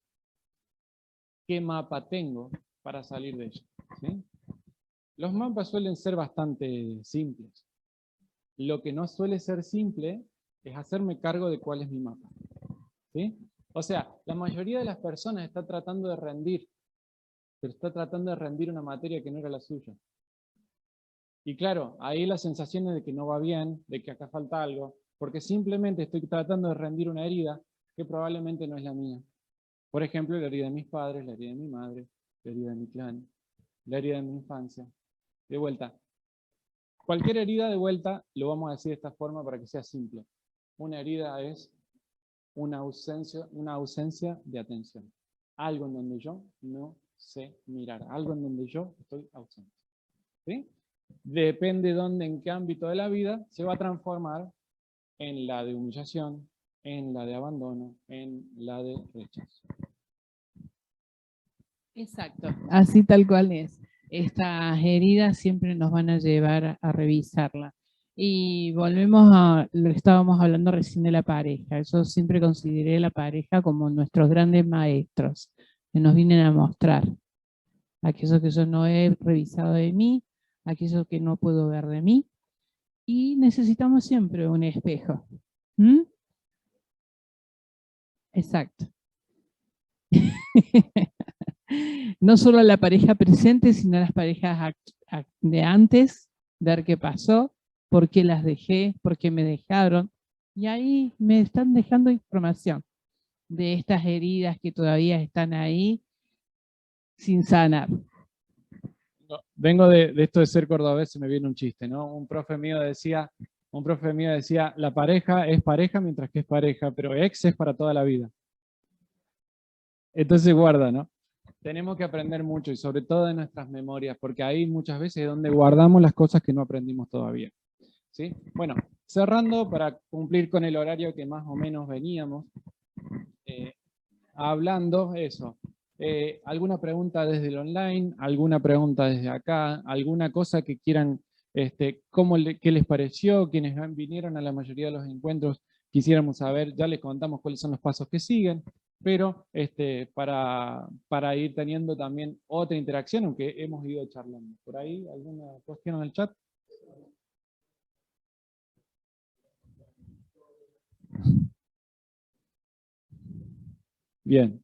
qué mapa tengo para salir de ella. ¿Sí? Los mapas suelen ser bastante simples. Lo que no suele ser simple es hacerme cargo de cuál es mi mapa. ¿Sí? O sea, la mayoría de las personas está tratando de rendir, pero está tratando de rendir una materia que no era la suya. Y claro, ahí la sensación es de que no va bien, de que acá falta algo, porque simplemente estoy tratando de rendir una herida que probablemente no es la mía. Por ejemplo, la herida de mis padres, la herida de mi madre, la herida de mi clan, la herida de mi infancia. De vuelta, cualquier herida de vuelta, lo vamos a decir de esta forma para que sea simple. Una herida es una ausencia de atención. Algo en donde yo no sé mirar, algo en donde yo estoy ausente. ¿Sí? Depende dónde, en qué ámbito de la vida, se va a transformar en la de humillación, en la de abandono, en la de rechazo. Exacto, así tal cual es. Estas heridas siempre nos van a llevar a revisarla. Y volvemos a lo que estábamos hablando recién de la pareja. Yo siempre consideré la pareja como nuestros grandes maestros, que nos vienen a mostrar aquello que yo no he revisado de mí, aquello que no puedo ver de mí. Y necesitamos siempre un espejo. ¿Mm? Exacto. No solo la pareja presente, sino las parejas de antes, ver qué pasó, por qué las dejé, por qué me dejaron. Y ahí me están dejando información de estas heridas que todavía están ahí sin sanar. Vengo de esto de ser cordobés, se me viene un chiste, ¿no? Un profe mío decía, la pareja es pareja mientras que es pareja, pero ex es para toda la vida. Entonces guarda, ¿no? Tenemos que aprender mucho y sobre todo de nuestras memorias, porque ahí muchas veces es donde guardamos las cosas que no aprendimos todavía. ¿Sí? Bueno, cerrando para cumplir con el horario que más o menos veníamos, hablando eso. ¿Alguna pregunta desde el online? ¿Alguna pregunta desde acá? ¿Alguna cosa que quieran, qué les pareció? Quienes vinieron a la mayoría de los encuentros quisiéramos saber, ya les contamos cuáles son los pasos que siguen, pero para ir teniendo también otra interacción, aunque hemos ido charlando. ¿Por ahí alguna cuestión en el chat? Bien.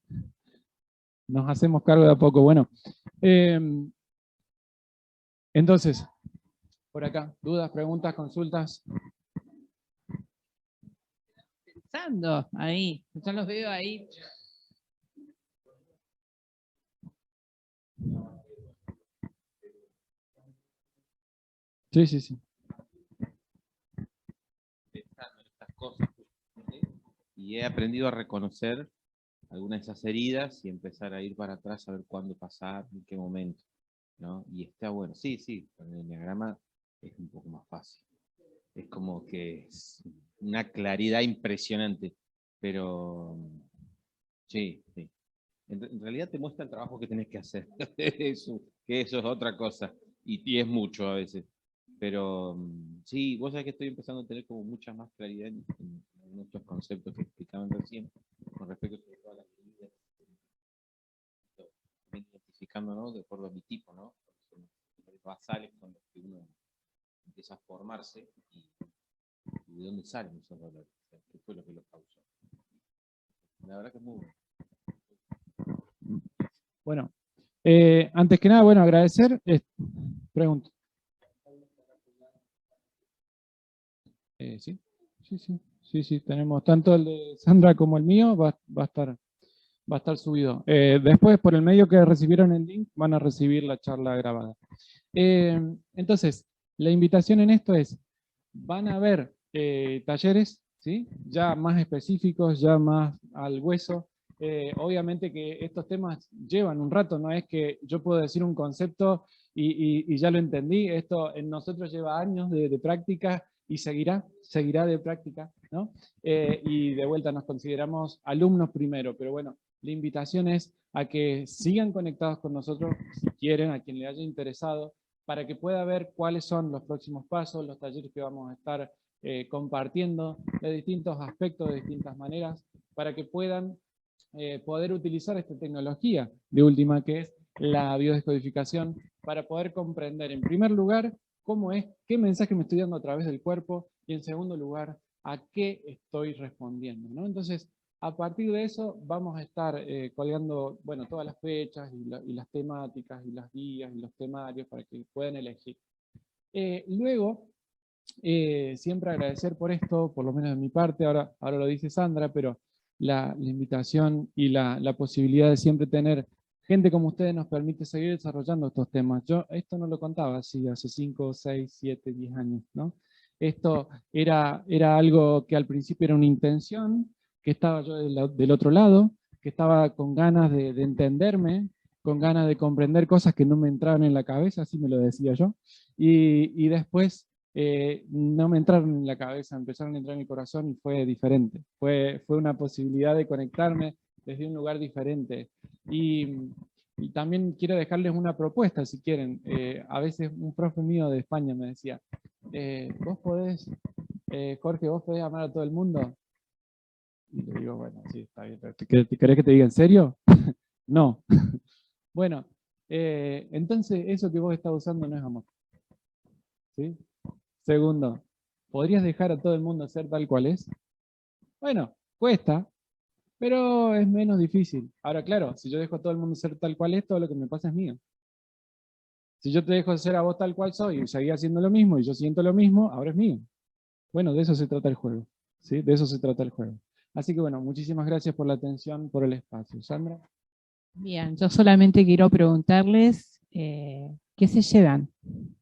Nos hacemos cargo de a poco. Bueno, entonces, por acá, dudas, preguntas, consultas. Pensando ahí, yo los veo ahí. Sí, sí, sí. Pensando en estas cosas, ¿sí? Y he aprendido a reconocer algunas de esas heridas y empezar a ir para atrás a ver cuándo pasar, en qué momento, ¿no? Y está bueno. Sí, sí, con el enneagrama es un poco más fácil. Es como que es una claridad impresionante, pero sí, sí. En realidad te muestra el trabajo que tenés que hacer, eso, que eso es otra cosa, y es mucho a veces. Pero sí, vos sabés que estoy empezando a tener como mucha más claridad en nuestros conceptos que explicaban recién, con respecto sobre todas las medidas, identificando, ¿no? De acuerdo a mi tipo, ¿no? Son los basales con los que uno empieza a formarse y de dónde salen esos valores. qué fue lo que lo causó. La verdad que es muy bueno. Bueno, antes que nada, bueno, agradecer. Pregunto. Sí, sí, tenemos tanto el de Sandra como el mío, va a estar subido. Después, por el medio que recibieron el link, van a recibir la charla grabada. Entonces, la invitación en esto es, van a haber talleres, ¿sí? Ya más específicos, ya más al hueso. Obviamente que estos temas llevan un rato, no es que yo puedo decir un concepto y ya lo entendí, esto en nosotros lleva años de práctica y seguirá de práctica, ¿no? Y de vuelta nos consideramos alumnos primero, pero bueno, la invitación es a que sigan conectados con nosotros, si quieren, a quien le haya interesado, para que pueda ver cuáles son los próximos pasos, los talleres que vamos a estar compartiendo de distintos aspectos, de distintas maneras, para que puedan poder utilizar esta tecnología de última, que es la biodescodificación, para poder comprender, en primer lugar, cómo es, qué mensaje me estoy dando a través del cuerpo, y en segundo lugar, a qué estoy respondiendo, ¿no? Entonces, a partir de eso vamos a estar colgando, bueno, todas las fechas y las temáticas y las guías y los temarios para que puedan elegir. Luego, siempre agradecer por esto, por lo menos de mi parte, ahora lo dice Sandra, pero la invitación y la posibilidad de siempre tener gente como ustedes nos permite seguir desarrollando estos temas. Yo esto no lo contaba así hace 5, 6, 7, 10 años, ¿no? Esto era algo que al principio era una intención, que estaba yo del otro lado, que estaba con ganas de entenderme, con ganas de comprender cosas que no me entraban en la cabeza, así me lo decía yo, y después no me entraron en la cabeza, empezaron a entrar en el corazón y fue diferente. Fue una posibilidad de conectarme desde un lugar diferente. Y también quiero dejarles una propuesta, si quieren. A veces un profe mío de España me decía, vos podés, Jorge, vos podés amar a todo el mundo. Y le digo, bueno, sí, está bien. ¿Querés que te diga en serio? No. Bueno, entonces eso que vos estás usando no es amor. ¿Sí? Segundo, ¿podrías dejar a todo el mundo ser tal cual es? Bueno, cuesta, pero es menos difícil. Ahora, claro, si yo dejo a todo el mundo ser tal cual es, todo lo que me pasa es mío. Si yo te dejo ser a vos tal cual soy y seguís haciendo lo mismo y yo siento lo mismo, ahora es mío. Bueno, de eso se trata el juego. ¿Sí? De eso se trata el juego. Así que bueno, muchísimas gracias por la atención, por el espacio. Sandra. Bien, yo solamente quiero preguntarles qué se llevan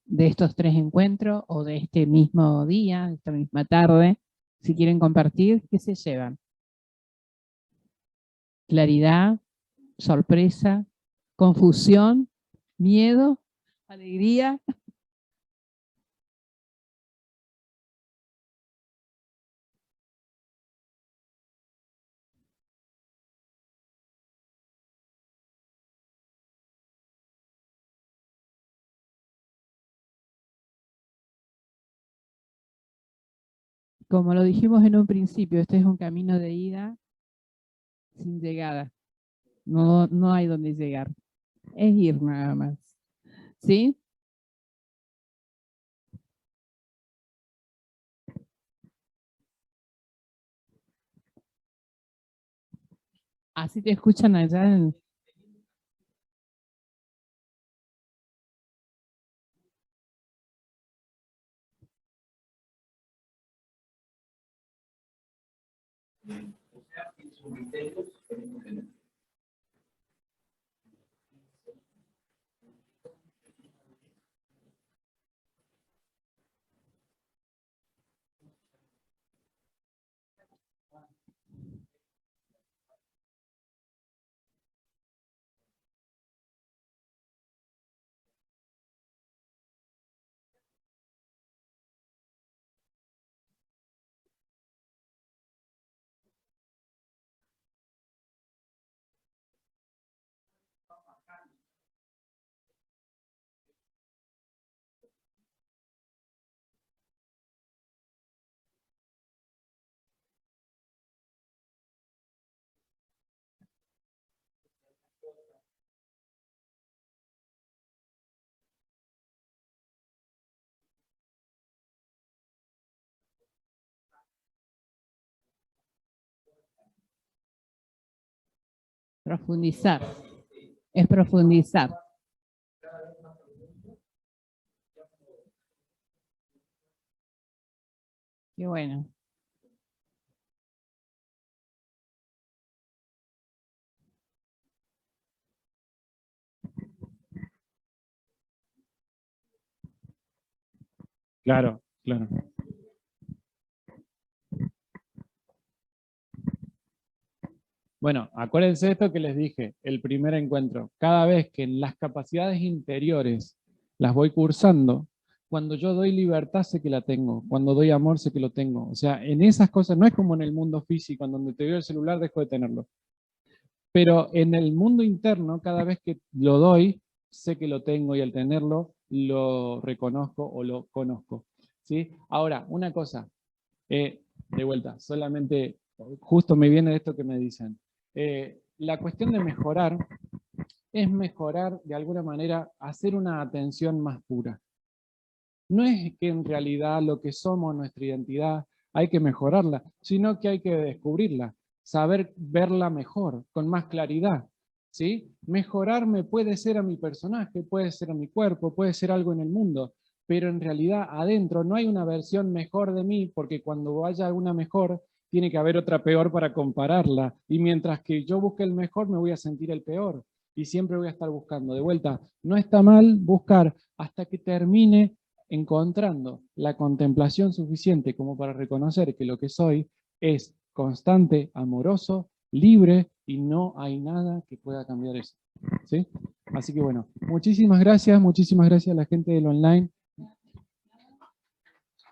de estos 3 encuentros o de este mismo día, de esta misma tarde. Si quieren compartir, ¿qué se llevan? Claridad, sorpresa, confusión, miedo, alegría. Como lo dijimos en un principio, este es un camino de ida sin llegada. No, no hay donde llegar. Es ir nada más. ¿Sí? Así te escuchan allá en... Profundizar. Es profundizar. Qué bueno. Claro, claro. Bueno, acuérdense de esto que les dije, el primer encuentro. Cada vez que en las capacidades interiores las voy cursando, cuando yo doy libertad sé que la tengo, cuando doy amor sé que lo tengo. O sea, en esas cosas no es como en el mundo físico, en donde te doy el celular dejo de tenerlo. Pero en el mundo interno, cada vez que lo doy, sé que lo tengo y al tenerlo lo reconozco o lo conozco. ¿Sí? Ahora, una cosa, de vuelta, solamente, justo me viene esto que me dicen. La cuestión de mejorar es mejorar de alguna manera, hacer una atención más pura. No es que en realidad lo que somos, nuestra identidad, hay que mejorarla, sino que hay que descubrirla, saber verla mejor, con más claridad. ¿Sí? Mejorarme puede ser a mi personaje, puede ser a mi cuerpo, puede ser algo en el mundo, pero en realidad adentro no hay una versión mejor de mí, porque cuando haya una mejor, tiene que haber otra peor para compararla, y mientras que yo busque el mejor, me voy a sentir el peor, y siempre voy a estar buscando. De vuelta, no está mal buscar hasta que termine encontrando la contemplación suficiente como para reconocer que lo que soy es constante, amoroso, libre, y no hay nada que pueda cambiar eso. ¿Sí? Así que bueno, muchísimas gracias a la gente del online.